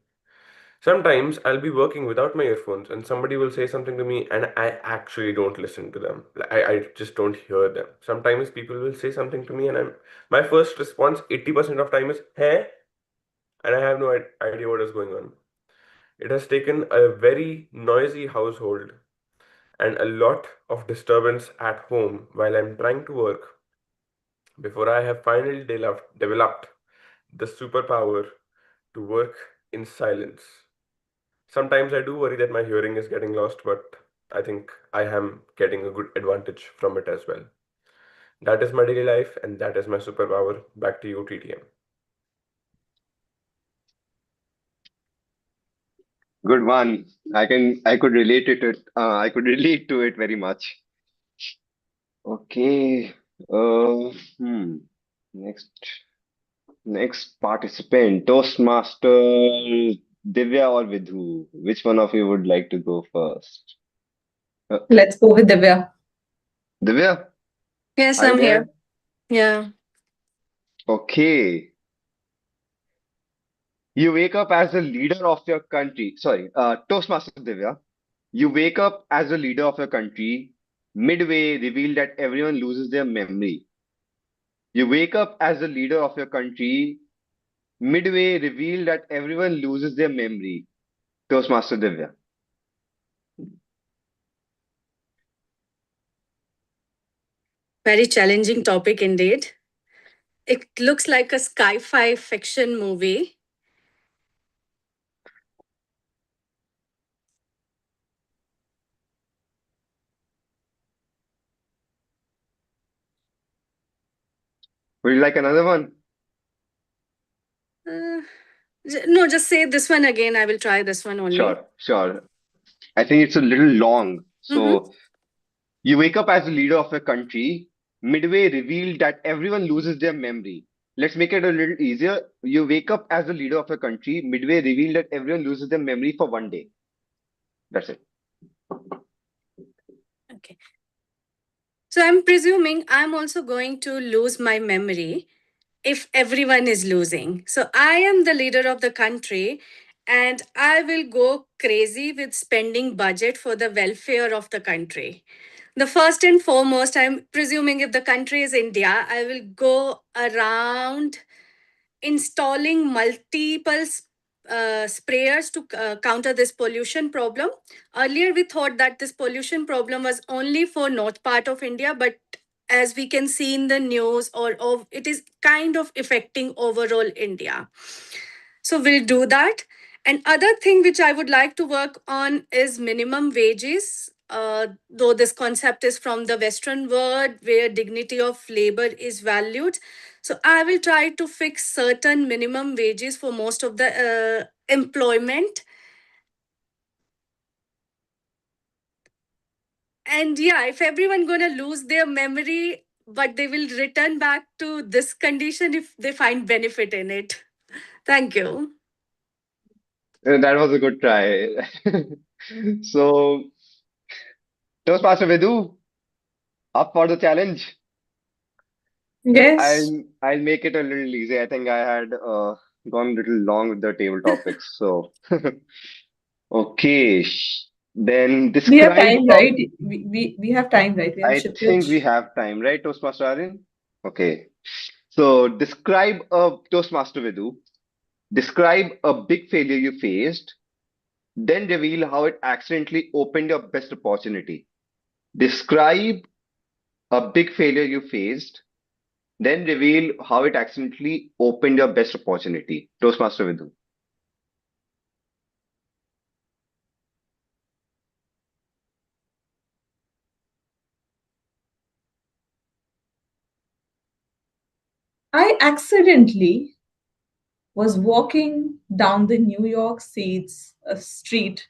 Sometimes I'll be working without my earphones and somebody will say something to me and I actually don't listen to them. I just don't hear them. Sometimes people will say something to me and my first response 80% of time is, hey? And I have no idea what is going on. It has taken a very noisy household and a lot of disturbance at home while I'm trying to work before I have finally developed the superpower to work in silence. Sometimes I do worry that my hearing is getting lost, but I think I am getting a good advantage from it as well. That is my daily life, and that is my superpower. Back to you, TTM. Good one. I could relate it. I could relate to it very much. Okay. Uh, hmm. Next, next participant, Toastmaster Divya or Vidhu. Which one of you would like to go first? Let's go with Divya. Divya, Yes, are you I'm there? here. Yeah. Okay. You wake up as the leader of your country. Sorry, Toastmaster Divya. You wake up as the leader of your country. Midway, reveal that everyone loses their memory. You wake up as the leader of your country. Midway, reveal that everyone loses their memory. Toastmaster Divya. Very challenging topic indeed. It looks like a sci-fi fiction movie. Would you like another one? Uh, no, just say this one again. I will try this one only. Sure, sure. I think it's a little long. Mm-hmm. So, you wake up as the leader of your country. Midway, reveal that everyone loses their memory. Let's make it a little easier. You wake up as the leader of your country. Midway, reveal that everyone loses their memory for one day. That's it. Okay. So I'm presuming I'm also going to lose my memory if everyone is losing. So I am the leader of the country and I will go crazy with spending budget for the welfare of the country. The first and foremost, I'm presuming if the country is India, I will go around installing multiple sprayers to counter this pollution problem. Earlier, we thought that this pollution problem was only for north part of India, but as we can see in the news, or it is kind of affecting overall India. So we'll do that. And other thing which I would like to work on is minimum wages. Though this concept is from the Western world where dignity of labor is valued, so I will try to fix certain minimum wages for most of the employment. And yeah, if everyone gonna lose their memory, but they will return back to this condition if they find benefit in it. Thank you. That was a good try. So, Toastmaster Vidu, up for the challenge. Yes. I'll make it a little easy. I think I had gone a little long with the table topics. So, okay. Then We have describe time, a. right? We have time, right? We have I think we Shipyuj. have time, right, Toastmaster Aryan? Okay. So, describe a Toastmaster Vidu. Describe a big failure you faced, then reveal how it accidentally opened your best opportunity. Describe a big failure you faced, then reveal how it accidentally opened your best opportunity. Toastmaster Vidhu. I accidentally was walking down the New York State's street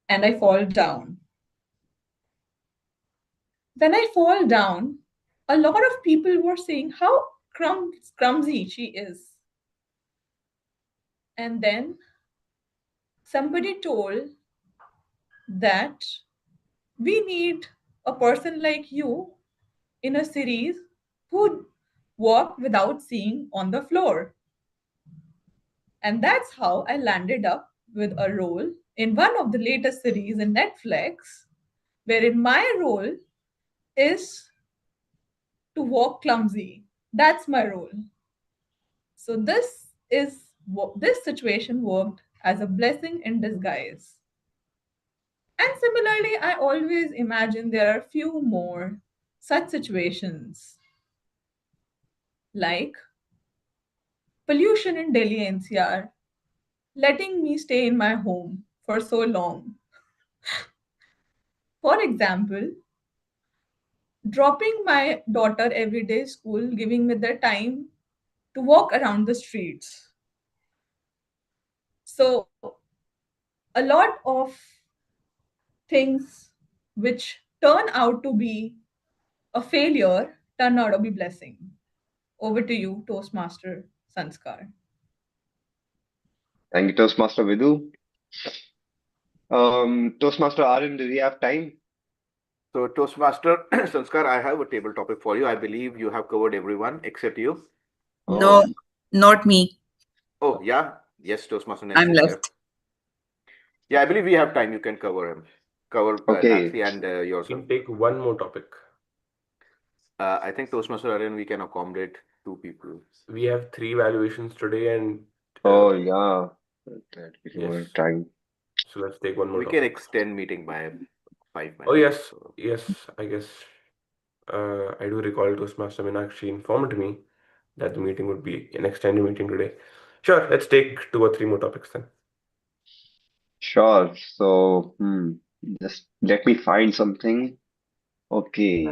and I fall down. When I fall down, a lot of people were saying how clumsy she is. And then somebody told that we need a person like you in a series who walk without seeing on the floor. And that's how I landed up with a role in one of the latest series in Netflix, wherein my role is to walk clumsy. That's my role. So this situation worked as a blessing in disguise. And similarly, I always imagine there are few more such situations like pollution in Delhi NCR, letting me stay in my home for so long. For example, dropping my daughter every day school, giving me the time to walk around the streets. So, a lot of things which turn out to be a failure turn out to be blessing. Over to you, Toastmaster Sanskar. Thank you, Toastmaster Vidhu. Toastmaster Aryan, do we have time? So, Toastmaster Sanskar, I have a table topic for you. I believe you have covered everyone except you. No, Oh, not me. Oh, yeah. Yes, Toastmaster I'm Nancy is there. left. Yeah, I believe we have time. You can cover him. Cover okay. Nancy and You yourself. can take one more topic. I think Toastmaster Aryan, we can accommodate two people. We have three valuations today, and Oh, yeah. That gives yes, more time. so let's take one more We can topic. extend meeting by 5 minutes. Oh yes, So, yes, I guess I do recall Toastmaster Meenakshi informed me that the meeting would be an extended meeting today. Sure, let's take two or three more topics then. Sure. So, just let me find something. Okay.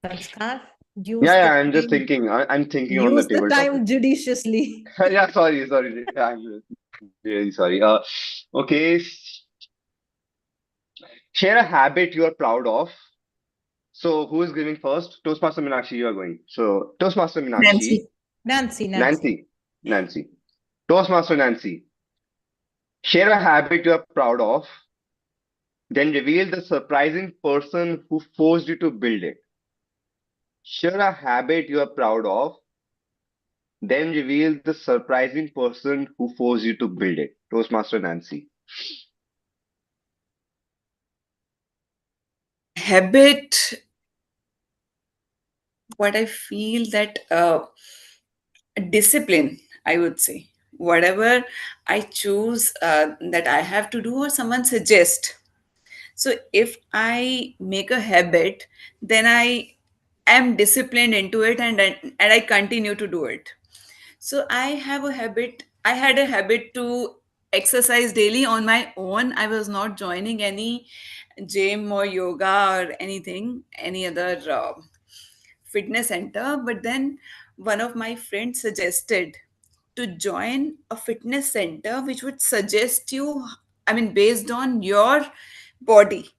Sanskar, Yeah, use yeah, the I'm just time. thinking. I'm thinking on the Use the table topic. time judiciously. Yeah, sorry. I'm really sorry. Okay. Share a habit you are proud of. So, who is giving first? Toastmaster Meenakshi, you are going. So, Toastmaster Meenakshi, Nancy. Nancy. Nancy. Toastmaster Nancy. Share a habit you are proud of, then reveal the surprising person who forced you to build it. Share a habit you are proud of, then reveal the surprising person who forced you to build it. Toastmaster Nancy. Habit, what I feel that discipline, I would say. Whatever I choose that I have to do or someone suggests. So if I make a habit, then I am disciplined into it and I continue to do it. So I have a habit, I had a habit to exercise daily on my own. I was not joining any gym or yoga or anything, any other fitness center. But then one of my friends suggested to join a fitness center which would suggest you, I mean, based on your body,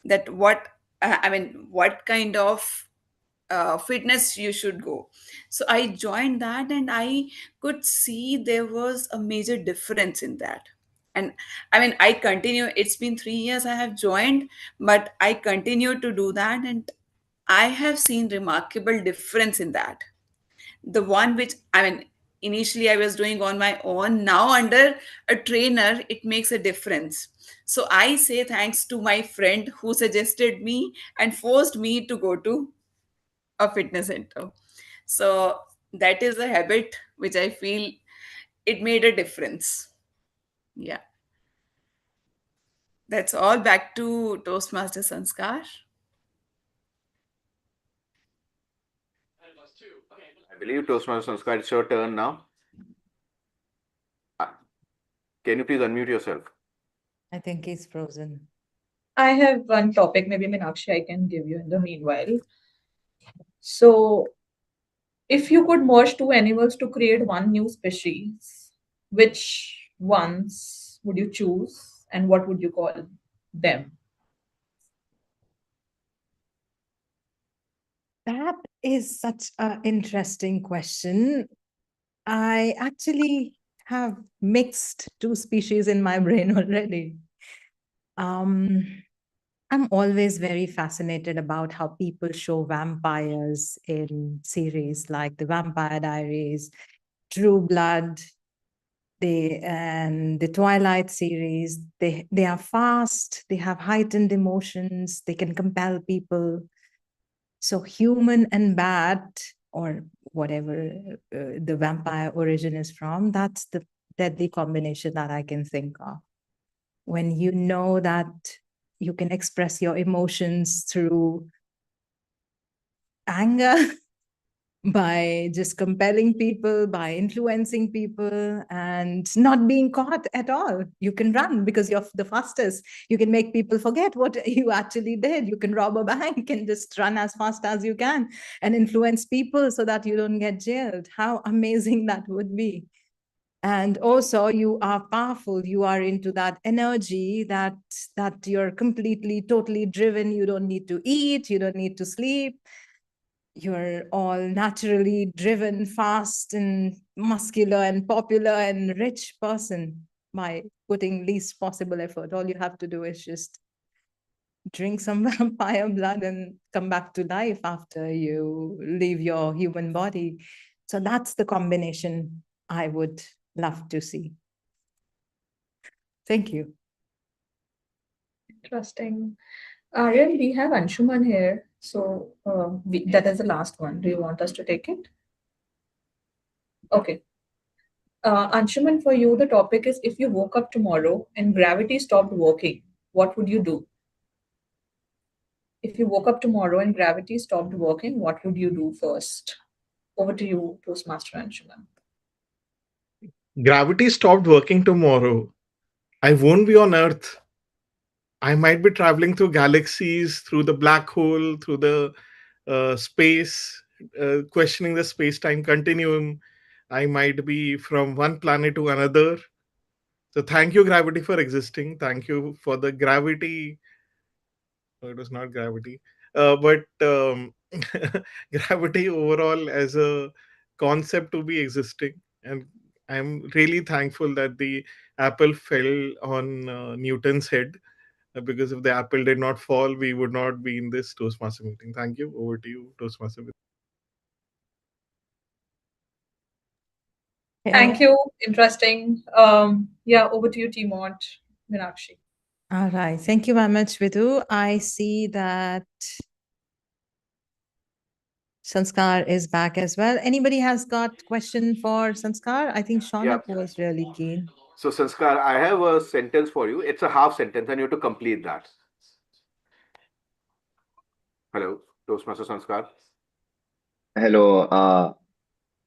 that what kind of fitness you should go. So I joined that and I could see there was a major difference in that. And I mean, I continue, it's been 3 years I have joined, but I continue to do that. And I have seen remarkable difference in that. The one which, I mean, initially I was doing on my own, now under a trainer, it makes a difference. So I say thanks to my friend who suggested me and forced me to go to a fitness center. So that is a habit which I feel it made a difference. Yeah. That's all. Back to Toastmaster Sanskar. I believe Toastmaster Sanskar, it's your turn now. Uh, Can you please unmute yourself? I think he's frozen. I have one topic, maybe Meenakshi, I can give you in the meanwhile. So, if you could merge two animals to create one new species, which ones would you choose and what would you call them? That is such an interesting question. I actually have mixed two species in my brain already. I'm always very fascinated about how people show vampires in series like The Vampire Diaries, True Blood, and the Twilight series. They are fast, they have heightened emotions, they can compel people. So human and bad, or whatever the vampire origin is from, that's the deadly combination that I can think of. When you know that you can express your emotions through anger, by just compelling people, by influencing people, and not being caught at all. You can run because you're the fastest. You can make people forget what you actually did. You can rob a bank and just run as fast as you can and influence people so that you don't get jailed. How amazing that would be. And also you are powerful, you are into that energy that you're completely totally driven. You don't need to eat, you don't need to sleep. You're all naturally driven, fast and muscular and popular and rich person by putting least possible effort. All you have to do is just drink some vampire blood and come back to life after you leave your human body. So that's the combination I would love to see. Thank you. Interesting. Aryan, we have Anshuman here. So that is the last one. Do you want us to take it? Okay. Anshuman, for you, the topic is if you woke up tomorrow and gravity stopped working, what would you do? If you woke up tomorrow and gravity stopped working, what would you do first? Over to you, Toastmaster Anshuman. Gravity stopped working tomorrow. I won't be on Earth. I might be traveling through galaxies, through the black hole, through the space, questioning the space time continuum. I might be from one planet to another. So, thank you, gravity, for existing. Thank you for the gravity. No, it was not gravity, but gravity overall as a concept to be existing. And I'm really thankful that the apple fell on Newton's head, because if the apple did not fall, we would not be in this Toastmaster meeting. Thank you. Over to you, Toastmaster. Thank you. Interesting. Yeah, over to you, Timot, Meenakshi. All right. Thank you very much, Vidhu. I see that Sanskar is back as well. Anybody has got question for Sanskar? I think Yeah. Shaunak was really keen. So, Sanskar, I have a sentence for you. It's a half sentence, and you have to complete that. Hello, Toastmaster Sanskar. Hello,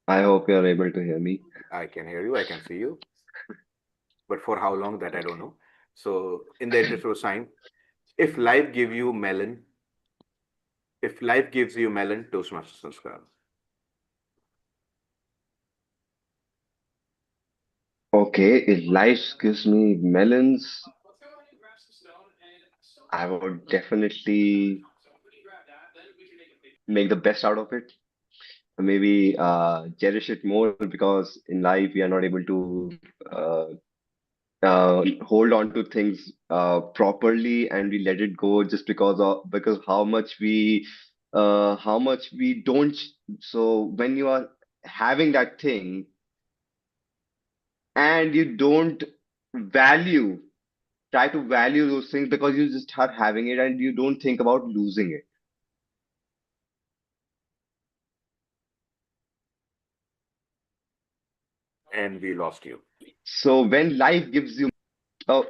I hope you're able to hear me. I can hear you. I can see you. But for how long, that I don't know. So, in the interest of time, if life gives you melon, if life gives you melon, Toastmaster Sanskar. Okay, if life gives me melons, I would definitely make the best out of it. Maybe cherish it more because in life we are not able to hold on to things properly, and we let it go just because how much we don't. So when you are having that thing and you don't value, try to value those things because you just start having it and you don't think about losing it. And we lost you. So when life gives you, oh,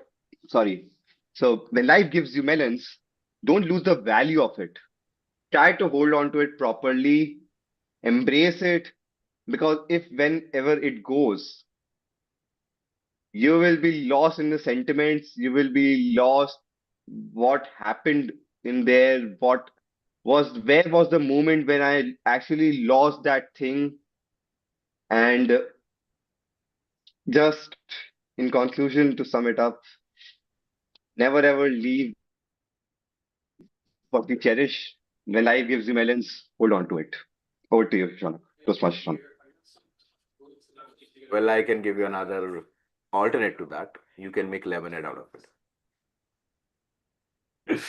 sorry. So when life gives you melons, don't lose the value of it. Try to hold on to it properly, embrace it, because if whenever it goes, you will be lost in the sentiments, you will be lost what happened in there, where was the moment when I actually lost that thing. And just in conclusion, to sum it up, never ever leave what you cherish. When life gives you melons, hold on to it. Over to you, Shana. Toastmaster Shana. Well, I can give you another alternate to that. You can make lemonade out of it.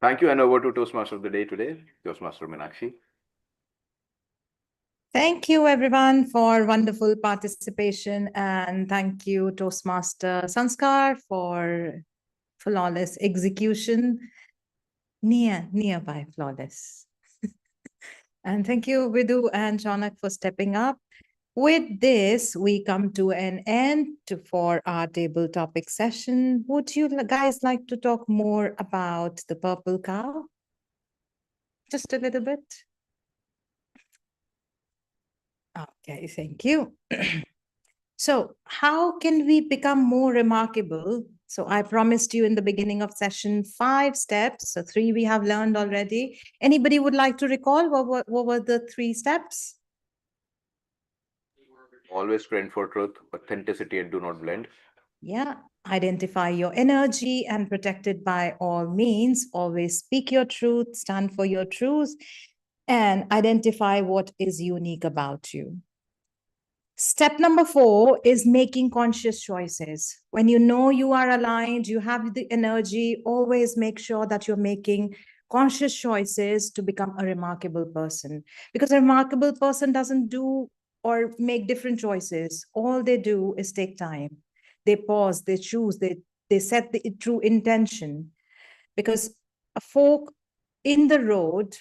Thank you, and over to Toastmaster of the day today, Toastmaster Meenakshi. Thank you, everyone, for wonderful participation. And thank you, Toastmaster Sanskar, for flawless execution, nearby flawless. And thank you, Vidu and Chanak, for stepping up. With this, we come to an end for our table topic session. Would you guys like to talk more about the purple cow? Just a little bit. Okay, thank you. So, how can we become more remarkable? So, I promised you in the beginning of session 5 steps. So, 3 we have learned already. Anybody would like to recall what were the 3 steps? Always trend for truth, authenticity, and do not blend. Yeah, identify your energy and protect it by all means. Always speak your truth, stand for your truth, and identify what is unique about you. Step number 4 is making conscious choices. When you know you are aligned, you have the energy, always make sure that you're making conscious choices to become a remarkable person. Because a remarkable person doesn't do or make different choices. All they do is take time. They pause, they choose, they set the true intention. Because a fork in the road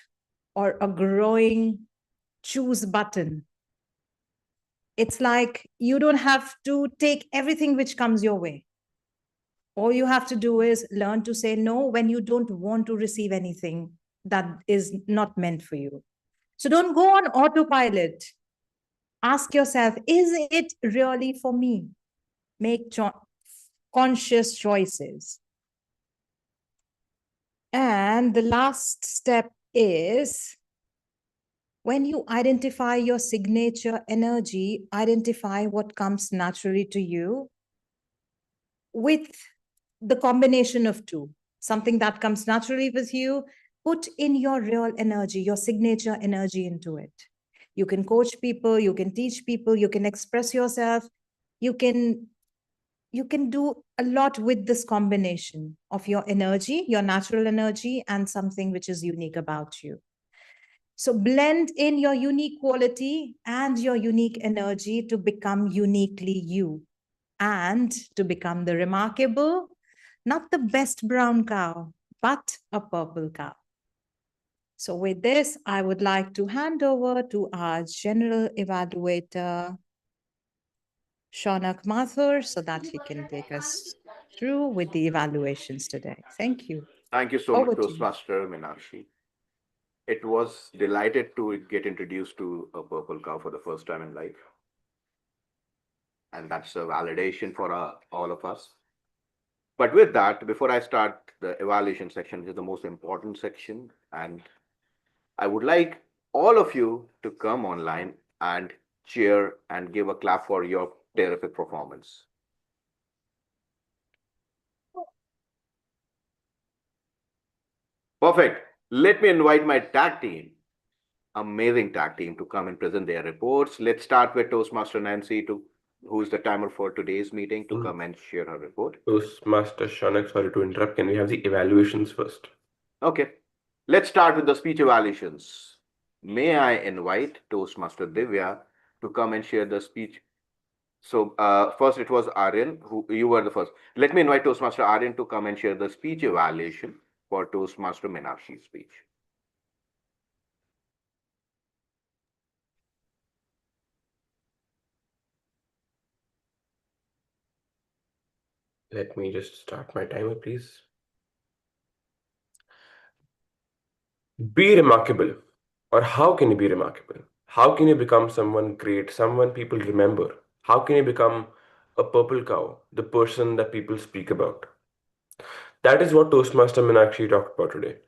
or a growing choose button, it's like you don't have to take everything which comes your way. All you have to do is learn to say no when you don't want to receive anything that is not meant for you. So don't go on autopilot. Ask yourself, is it really for me? Make conscious choices. And the last step is when you identify your signature energy, identify what comes naturally to you with the combination of two, something that comes naturally with you, put in your real energy, your signature energy into it. You can coach people, you can teach people, you can express yourself, you can do a lot with this combination of your energy, your natural energy, and something which is unique about you. So blend in your unique quality and your unique energy to become uniquely you and to become the remarkable, not the best brown cow, but a purple cow. So with this, I would like to hand over to our general evaluator, Shaunak Mathur, so that he can take us through with the evaluations today. Thank you. Thank you so much, Over to you. Toastmaster Meenakshi. It was delighted to get introduced to a purple cow for the first time in life. And that's a validation for all of us. But with that, before I start the evaluation section, which is the most important section, and I would like all of you to come online and cheer, and give a clap for your terrific performance. Perfect. Let me invite my tag team, amazing tag team, to come and present their reports. Let's start with Toastmaster Nancy, who's the timer for today's meeting, to come and share her report. Toastmaster Shanak, sorry to interrupt. Can we have the evaluations first? Okay. Let's start with the speech evaluations. May I invite Toastmaster Divya to come and share the speech? So first it was Aryan, who you were the first. Let me invite Toastmaster Aryan to come and share the speech evaluation for Toastmaster Meenakshi's speech. Let me just start my timer, please. Be remarkable. Or how can you be remarkable? How can you become someone great, someone people remember? How can you become a purple cow, the person that people speak about? That is what Toastmaster Meenakshi talked about today.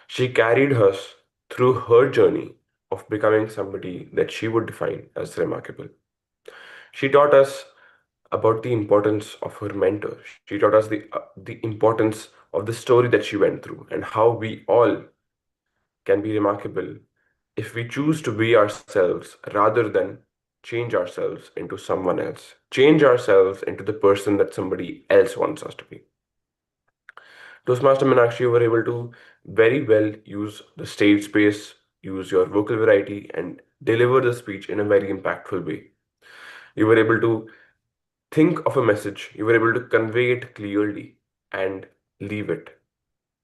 She carried us through her journey of becoming somebody that she would define as remarkable. She taught us about the importance of her mentor. She taught us the importance of the story that she went through and how we all can be remarkable if we choose to be ourselves rather than change ourselves into someone else, change ourselves into the person that somebody else wants us to be. Toastmaster Meenakshi were able to very well use the stage space, use your vocal variety, and deliver the speech in a very impactful way. You were able to think of a message, you were able to convey it clearly and leave it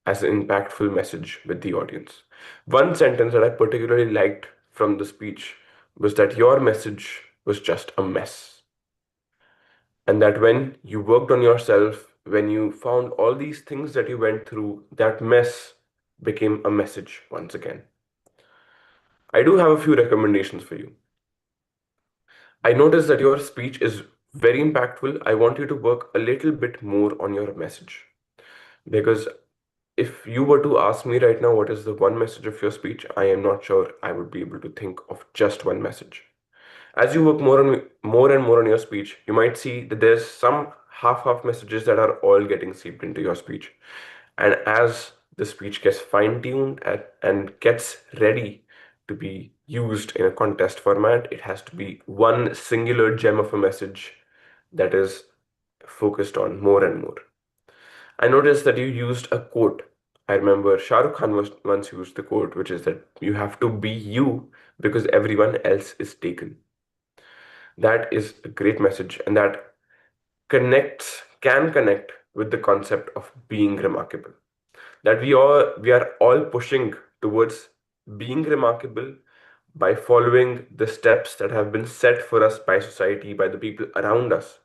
as an impactful message with the audience. One sentence that I particularly liked from the speech was that your message was just a mess. And that when you worked on yourself, when you found all these things that you went through, that mess became a message once again. I do have a few recommendations for you. I noticed that your speech is very impactful. I want you to work a little bit more on your message. Because if you were to ask me right now what is the one message of your speech, I am not sure I would be able to think of just one message. As you work more and more on your speech, you might see that there's some half messages that are all getting seeped into your speech. And as the speech gets fine-tuned and gets ready to be used in a contest format, it has to be one singular gem of a message that is focused on more and more. I noticed that you used a quote. I remember Shah Rukh Khan once used the quote, which is that you have to be you because everyone else is taken. That is a great message, and that can connect with the concept of being remarkable. That we are all pushing towards being remarkable by following the steps that have been set for us by society, by the people around us.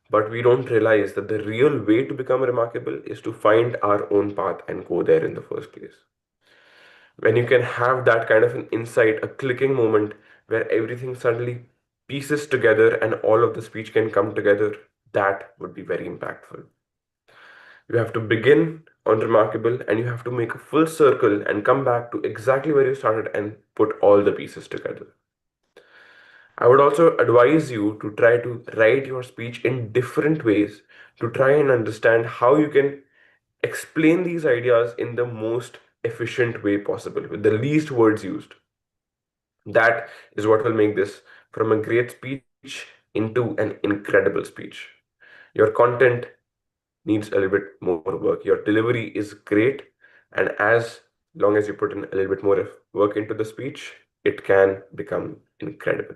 But we don't realize that the real way to become remarkable is to find our own path and go there in the first place. When you can have that kind of an insight, a clicking moment where everything suddenly pieces together and all of the speech can come together, that would be very impactful. You have to begin on remarkable and you have to make a full circle and come back to exactly where you started and put all the pieces together. I would also advise you to try to write your speech in different ways to try and understand how you can explain these ideas in the most efficient way possible with the least words used. That is what will make this from a great speech into an incredible speech. Your content needs a little bit more work. Your delivery is great, and as long as you put in a little bit more work into the speech, it can become incredible.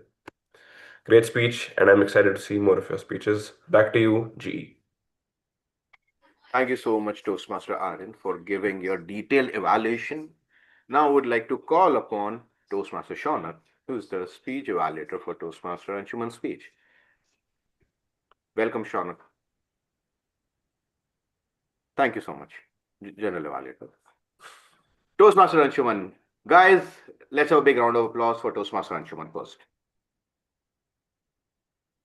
Great speech, and I'm excited to see more of your speeches. Back to you, GE. Thank you so much, Toastmaster Aryan, for giving your detailed evaluation. Now I would like to call upon Toastmaster Shaunak, who is the speech evaluator for Toastmaster Anshuman's speech. Welcome, Shaunak. Thank you so much, General Evaluator. Toastmaster Anshuman. Guys, let's have a big round of applause for Toastmaster Anshuman first.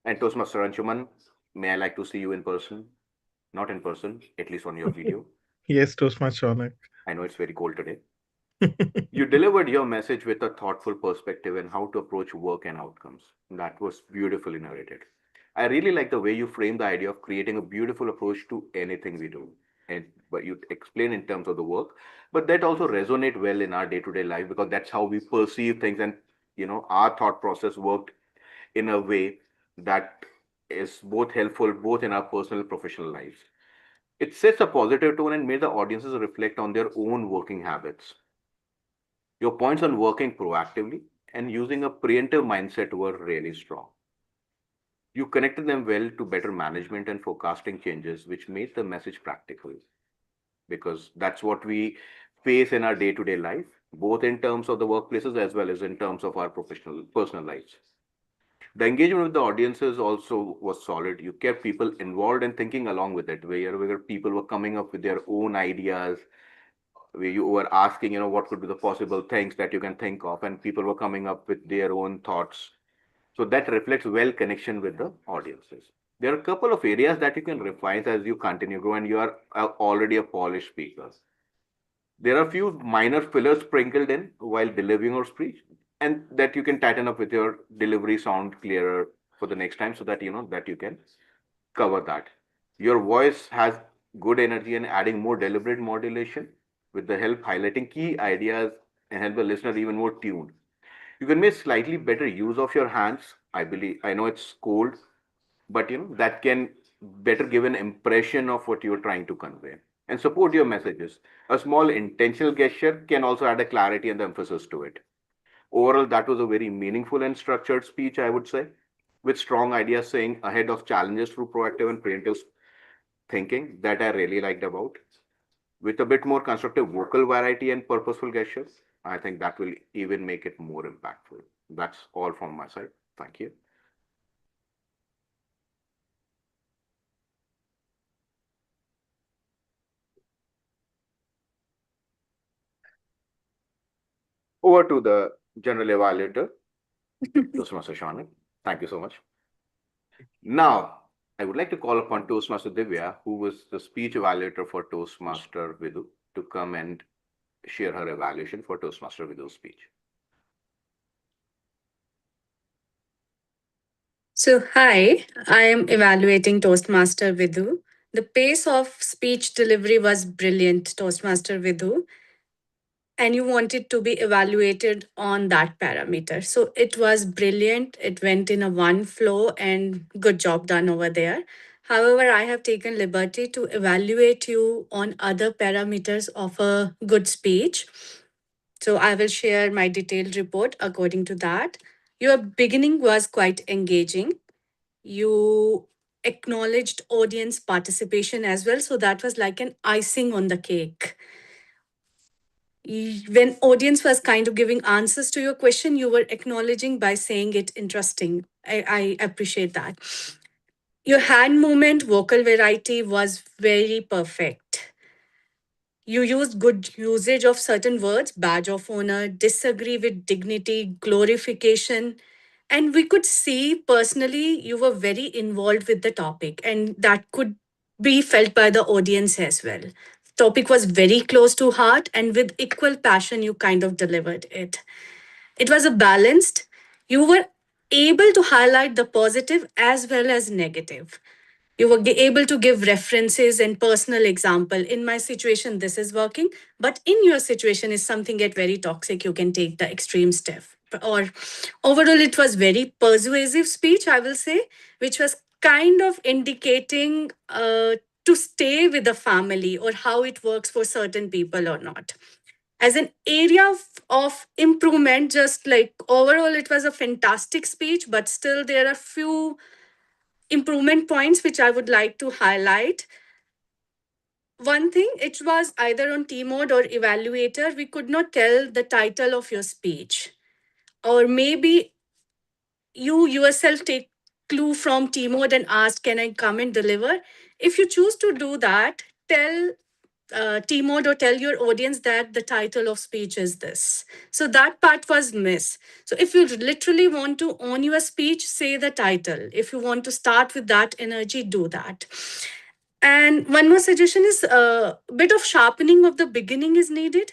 And Toastmaster Anshuman, may I like to see you in person? Not in person, at least on your video. Yes, Toastmaster Shonak. I know it's very cold today. You delivered your message with a thoughtful perspective and how to approach work and outcomes. That was beautifully narrated. I really like the way you frame the idea of creating a beautiful approach to anything we do. And but you explain in terms of the work, but that also resonate well in our day-to-day life because that's how we perceive things, and our thought process worked in a way that is both helpful both in our personal and professional lives. It sets a positive tone and made the audiences reflect on their own working habits. Your points on working proactively and using a preemptive mindset were really strong. You connected them well to better management and forecasting changes, which made the message practical because that's what we face in our day to day life, both in terms of the workplaces as well as in terms of our professional personal lives. The engagement with the audiences also was solid. You kept people involved and thinking along with it, where people were coming up with their own ideas, where you were asking, what could be the possible things that you can think of, and people were coming up with their own thoughts. So that reflects well connection with the audiences. There are a couple of areas that you can refine as you continue grow, and you are already a polished speaker. There are a few minor fillers sprinkled in while delivering your speech, and that you can tighten up with your delivery sound clearer for the next time, so that that you can cover that. Your voice has good energy and adding more deliberate modulation with the help highlighting key ideas and help the listener even more tuned. You can make slightly better use of your hands. I believe I know it's cold, but that can better give an impression of what you're trying to convey and support your messages. A small intentional gesture can also add a clarity and the emphasis to it. Overall, that was a very meaningful and structured speech, I would say, with strong ideas saying ahead of challenges through proactive and preemptive thinking that I really liked about. With a bit more constructive vocal variety and purposeful gestures, I think that will even make it more impactful. That's all from my side. Thank you. Over to the general evaluator, Toastmaster Shanik. Thank you so much. Now, I would like to call upon Toastmaster Divya, who was the speech evaluator for Toastmaster Vidu, to come and share her evaluation for Toastmaster Vidu's speech. So, hi, I am evaluating Toastmaster Vidhu. The pace of speech delivery was brilliant, Toastmaster Vidhu, and you wanted to be evaluated on that parameter. So, it was brilliant. It went in a one flow, and good job done over there. However, I have taken liberty to evaluate you on other parameters of a good speech. So, I will share my detailed report according to that. Your beginning was quite engaging. You acknowledged audience participation as well, so that was like an icing on the cake. When audience was kind of giving answers to your question, you were acknowledging by saying it interesting. I appreciate that. Your hand movement, vocal variety was very perfect. You used good usage of certain words, badge of honor, disagree with dignity, glorification. And we could see personally you were very involved with the topic, and that could be felt by the audience as well. Topic was very close to heart, and with equal passion, you kind of delivered it. It was a balanced, you were able to highlight the positive as well as negative. You were able to give references and personal example. In my situation, this is working, but in your situation, is something get very toxic, you can take the extreme step. Or overall, it was very persuasive speech, I will say, which was kind of indicating to stay with the family or how it works for certain people or not. As an area of improvement, just like overall, it was a fantastic speech, but still there are few improvement points which I would like to highlight. One thing, it was either on T mode or evaluator, we could not tell the title of your speech. Or maybe you yourself take clue from T mode and ask, can I come and deliver? If you choose to do that, tell T mode or tell your audience that the title of speech is this. So that part was missed. So if you literally want to own your speech, say the title. If you want to start with that energy, do that. And one more suggestion is a bit of sharpening of the beginning is needed.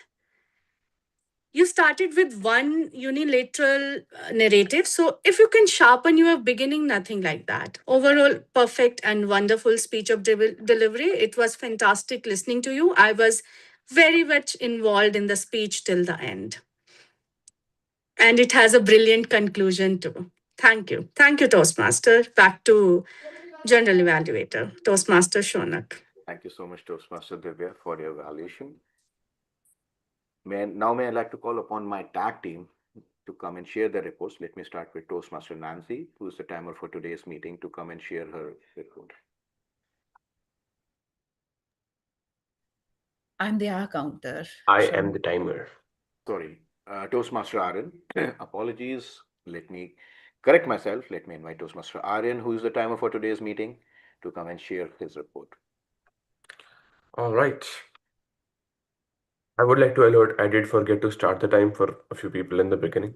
You started with one unilateral narrative. So if you can sharpen your beginning, nothing like that. Overall, perfect and wonderful speech of delivery. It was fantastic listening to you. I was very much involved in the speech till the end. And it has a brilliant conclusion too. Thank you. Thank you, Toastmaster. Back to General Evaluator, Toastmaster Shonak. Thank you so much, Toastmaster Divya, for your evaluation. May I like to call upon my tag team to come and share their reports. Let me start with Toastmaster Nancy, who is the timer for today's meeting, to come and share her report. I'm the hour counter. I Sure. am the timer. Sorry, Toastmaster Aryan. Apologies. Let me correct myself. Let me invite Toastmaster Aryan, who is the timer for today's meeting, to come and share his report. All right. I would like to alert I did forget to start the time for a few people in the beginning,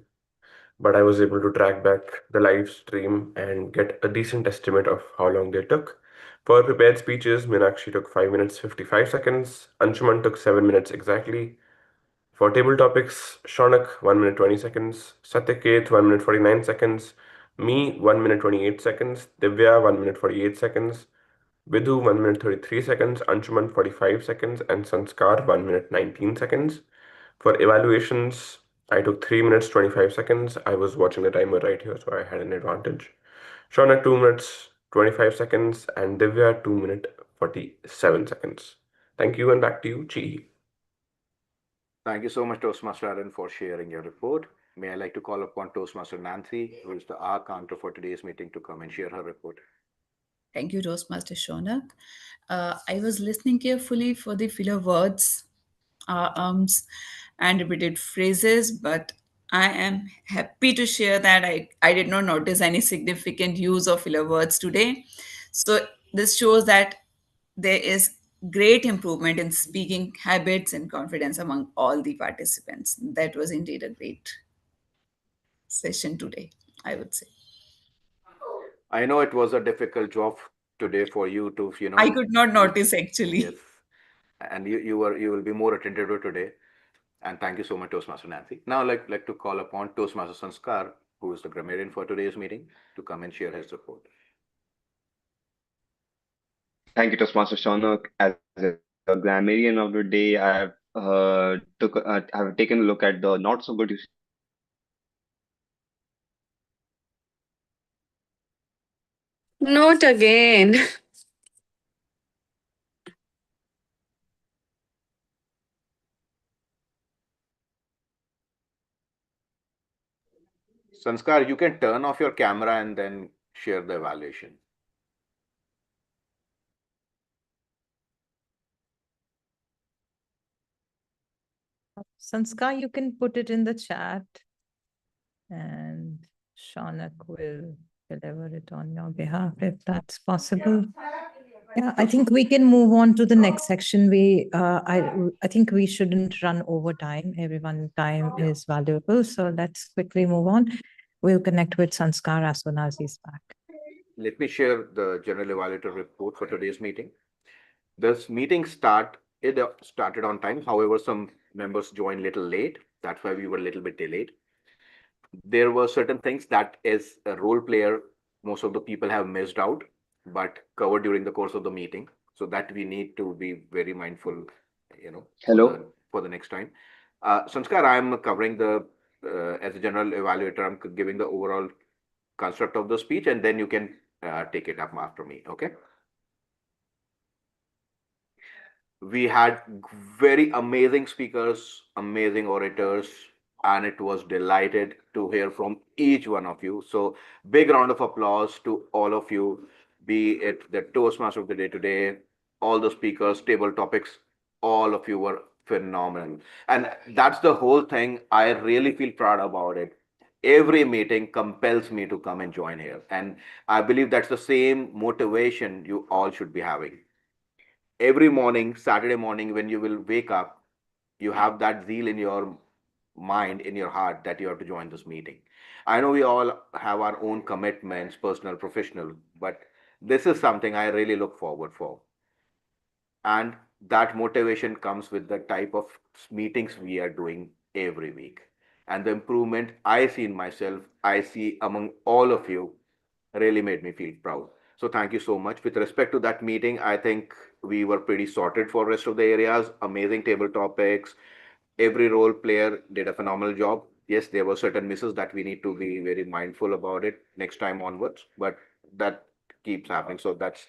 but I was able to track back the live stream and get a decent estimate of how long they took. For prepared speeches, Meenakshi took 5 minutes 55 seconds, Anshuman took 7 minutes exactly. For table topics, Shaunak 1 minute 20 seconds, Satyaketh 1 minute 49 seconds, me 1 minute 28 seconds, Divya 1 minute 48 seconds, Vidhu 1 minute 33 seconds, Anshuman 45 seconds, and Sanskar 1 minute 19 seconds. For evaluations, I took 3 minutes 25 seconds. I was watching the timer right here, so I had an advantage. Shaunak 2 minutes 25 seconds, and Divya 2 minute 47 seconds. Thank you, and back to you, Chi. Thank you so much, Toastmaster Aryan, for sharing your report. May I like to call upon Toastmaster Nancy, who is the hour counter for today's meeting, to come and share her report. Thank you, Toastmaster Shonak. I was listening carefully for the filler words, and repeated phrases, but I am happy to share that I did not notice any significant use of filler words today. So this shows that there is great improvement in speaking habits and confidence among all the participants. That was indeed a great session today, I would say. I know it was a difficult job today for you to, I could not notice actually. Yes, and you will be more attentive to today. And thank you so much, Toastmaster Nancy. Now, I'd like to call upon Toastmaster Sanskar, who is the grammarian for today's meeting, to come and share his report. Thank you, Toastmaster Shaunak. As a grammarian of the day, I have taken a look at the not so good usage of words and Not again. Sanskar, you can turn off your camera and then share the evaluation. Sanskar, you can put it in the chat and Shaunak will deliver it on your behalf if that's possible. Yeah, I think we can move on to the next section. I think we shouldn't run over time. Everyone time is valuable. So let's quickly move on. We'll connect with Sanskar as soon as he's back. Let me share the general evaluator report for today's meeting. This meeting started on time. However, some members joined a little late. That's why we were a little bit delayed. There were certain things that as a role player, most of the people have missed out, but covered during the course of the meeting. So that we need to be very mindful, hello. for the next time. Sanskar, I'm covering as a general evaluator, I'm giving the overall construct of the speech, and then you can take it up after me. Okay. We had very amazing speakers, amazing orators, and it was delighted to hear from each one of you. So big round of applause to all of you, be it the Toastmaster of the day today, all the speakers, table topics, all of you were phenomenal. And that's the whole thing. I really feel proud about it. Every meeting compels me to come and join here. And I believe that's the same motivation you all should be having. Every morning, Saturday morning, when you will wake up, you have that zeal in your mind, in your heart, that you have to join this meeting. I know we all have our own commitments, personal, professional, but this is something I really look forward for. And that motivation comes with the type of meetings we are doing every week. And the improvement I see in myself, I see among all of you, really made me feel proud. So thank you so much. With respect to that meeting, I think we were pretty sorted for rest of the areas. Amazing table topics. Every role player did a phenomenal job. Yes, there were certain misses that we need to be very mindful about it next time onwards, but that keeps happening. So that's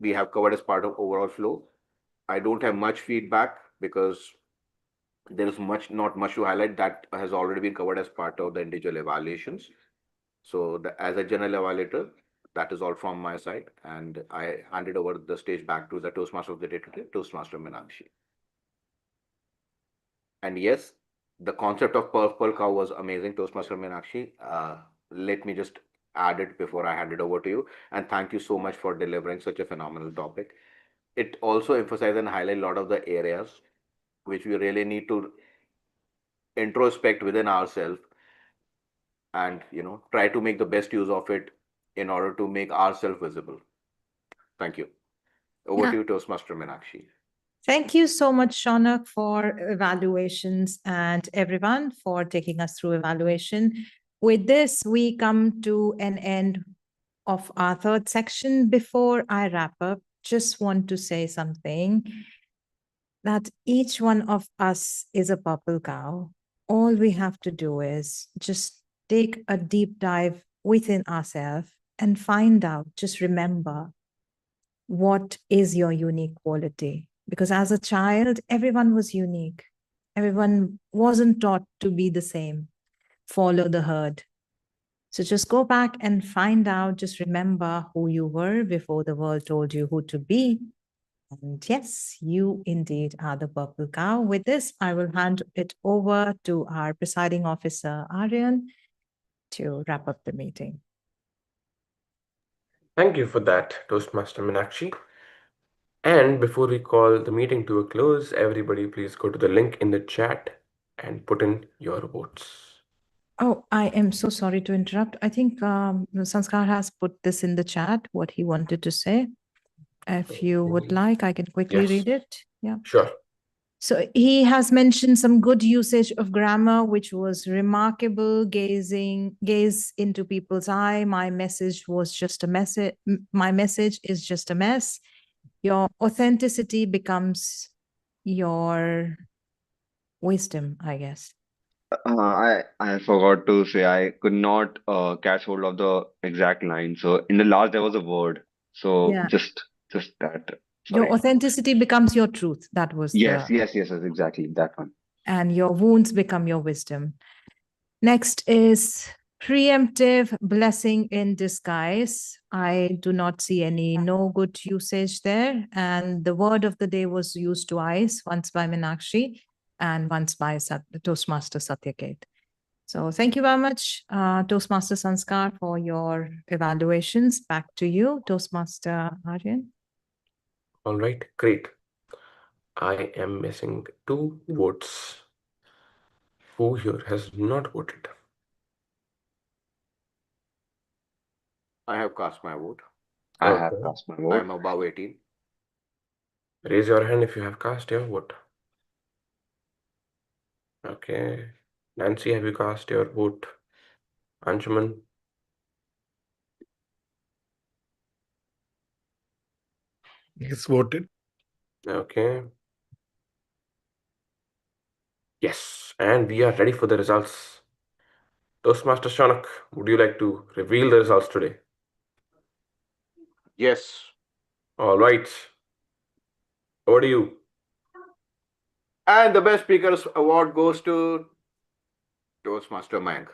we have covered as part of overall flow. I don't have much feedback because there is not much to highlight that has already been covered as part of the individual evaluations. So as a general evaluator, that is all from my side, and I handed over the stage back to the Toastmaster of the day today, Toastmaster Meenakshi. And yes, the concept of purple cow was amazing, Toastmaster Meenakshi. Let me just add it before I hand it over to you. And thank you so much for delivering such a phenomenal topic. It also emphasizes and highlight a lot of the areas which we really need to introspect within ourselves and try to make the best use of it in order to make ourselves visible. Thank you. Over Yeah. to you, Toastmaster Meenakshi. Thank you so much, Shaunak, for evaluations and everyone for taking us through evaluation. With this, we come to an end of our third section. Before I wrap up, just want to say something that each one of us is a purple cow. All we have to do is just take a deep dive within ourselves and find out, just remember what is your unique quality. Because as a child, everyone was unique. Everyone wasn't taught to be the same, follow the herd. So just go back and find out, just remember who you were before the world told you who to be. And yes, you indeed are the purple cow. With this, I will hand it over to our presiding officer, Aryan, to wrap up the meeting. Thank you for that, Toastmaster Meenakshi. And before we call the meeting to a close, everybody please go to the link in the chat and put in your votes. Oh, I am so sorry to interrupt. I think Sanskar has put this in the chat, what he wanted to say. If you would like, I can quickly Yes. read it. Yeah. Sure. So he has mentioned some good usage of grammar, which was remarkable, gaze into people's eye. My message was just a message. My message is just a mess. Your authenticity becomes your wisdom, I guess. I forgot to say I could not catch hold of the exact line. So in the last there was a word. So Yeah. just that. Your Sorry. authenticity becomes your truth. That was Yes, the, yes, exactly that one. and your wounds become your wisdom. Next is preemptive blessing in disguise. I do not see any no good usage there. And the word of the day was used twice, once by Meenakshi and once by Toastmaster Satyakate. So thank you very much, Toastmaster Sanskar, for your evaluations. Back to you, Toastmaster Aryan. All right, great. I am missing 2 votes. Who here has not voted? I have cast my vote. I have Okay. cast my I vote. am above 18. Raise your hand if you have cast your vote. Okay. Nancy, have you cast your vote? Anshuman? He's voted. Okay. Yes, and we are ready for the results. Toastmaster Shanak, would you like to reveal the results today? Yes. All right. Over to you. And the best speakers award goes to Toastmaster Mank.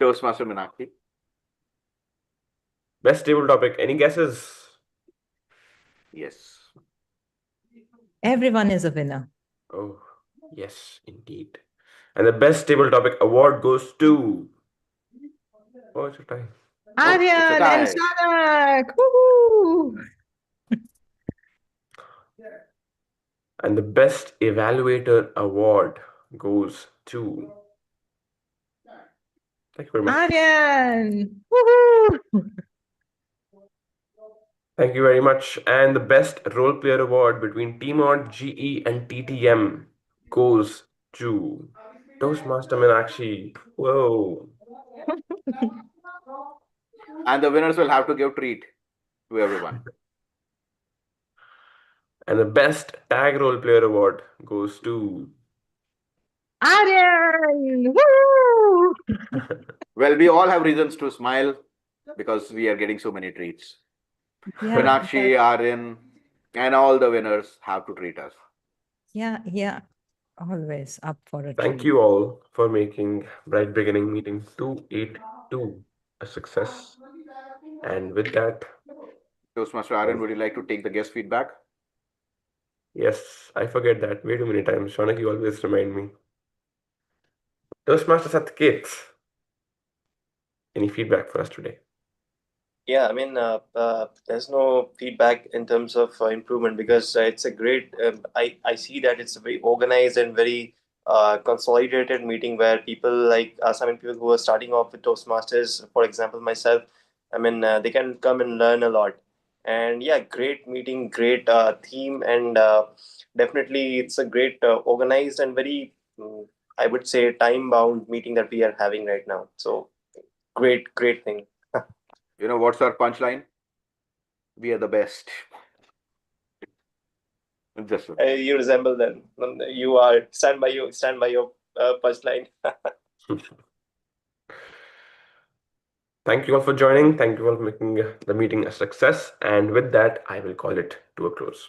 Toastmaster Meenakshi. Best table topic. Any guesses? Yes. Everyone is a winner. Oh, yes, indeed. And the best table topic award goes to. Oh, it's a tie. Oh, it's a Aryan and tie. Shanak. Woohoo! And the best evaluator award goes to. Thank you very much. Aryan. Woohoo! Thank you very much. And the best role player award between Tmod, GE, and TTM goes to Toastmaster Meenakshi. Whoa. And the winners will have to give treat to everyone. And the best tag role player award goes to Aryan! Woo! Well, we all have reasons to smile because we are getting so many treats. Yeah, Meenakshi, Aryan, and all the winners have to treat us. yeah. Always up for a thank treat. you all for making Bright Beginning Meeting 282 a success. And with that, Toastmaster Aryan, would you like to take the guest feedback? yes, I forget that way too many times. Shaunak, you always remind me. Toastmasters at the gates. Any feedback for us today? Yeah, I mean, there's no feedback in terms of improvement because it's a great. I see that it's a very organized and very consolidated meeting where people like us, I mean, people who are starting off with Toastmasters, for example, myself, I mean, they can come and learn a lot. And yeah, great meeting, great theme, and definitely it's a great organized and very, I would say, time bound meeting that we are having right now. So great thing. You know what's our punchline? We are the best. Just You resemble them. You are stand by your punchline. Thank you all for joining. Thank you all for making the meeting a success. And with that, I will call it to a close.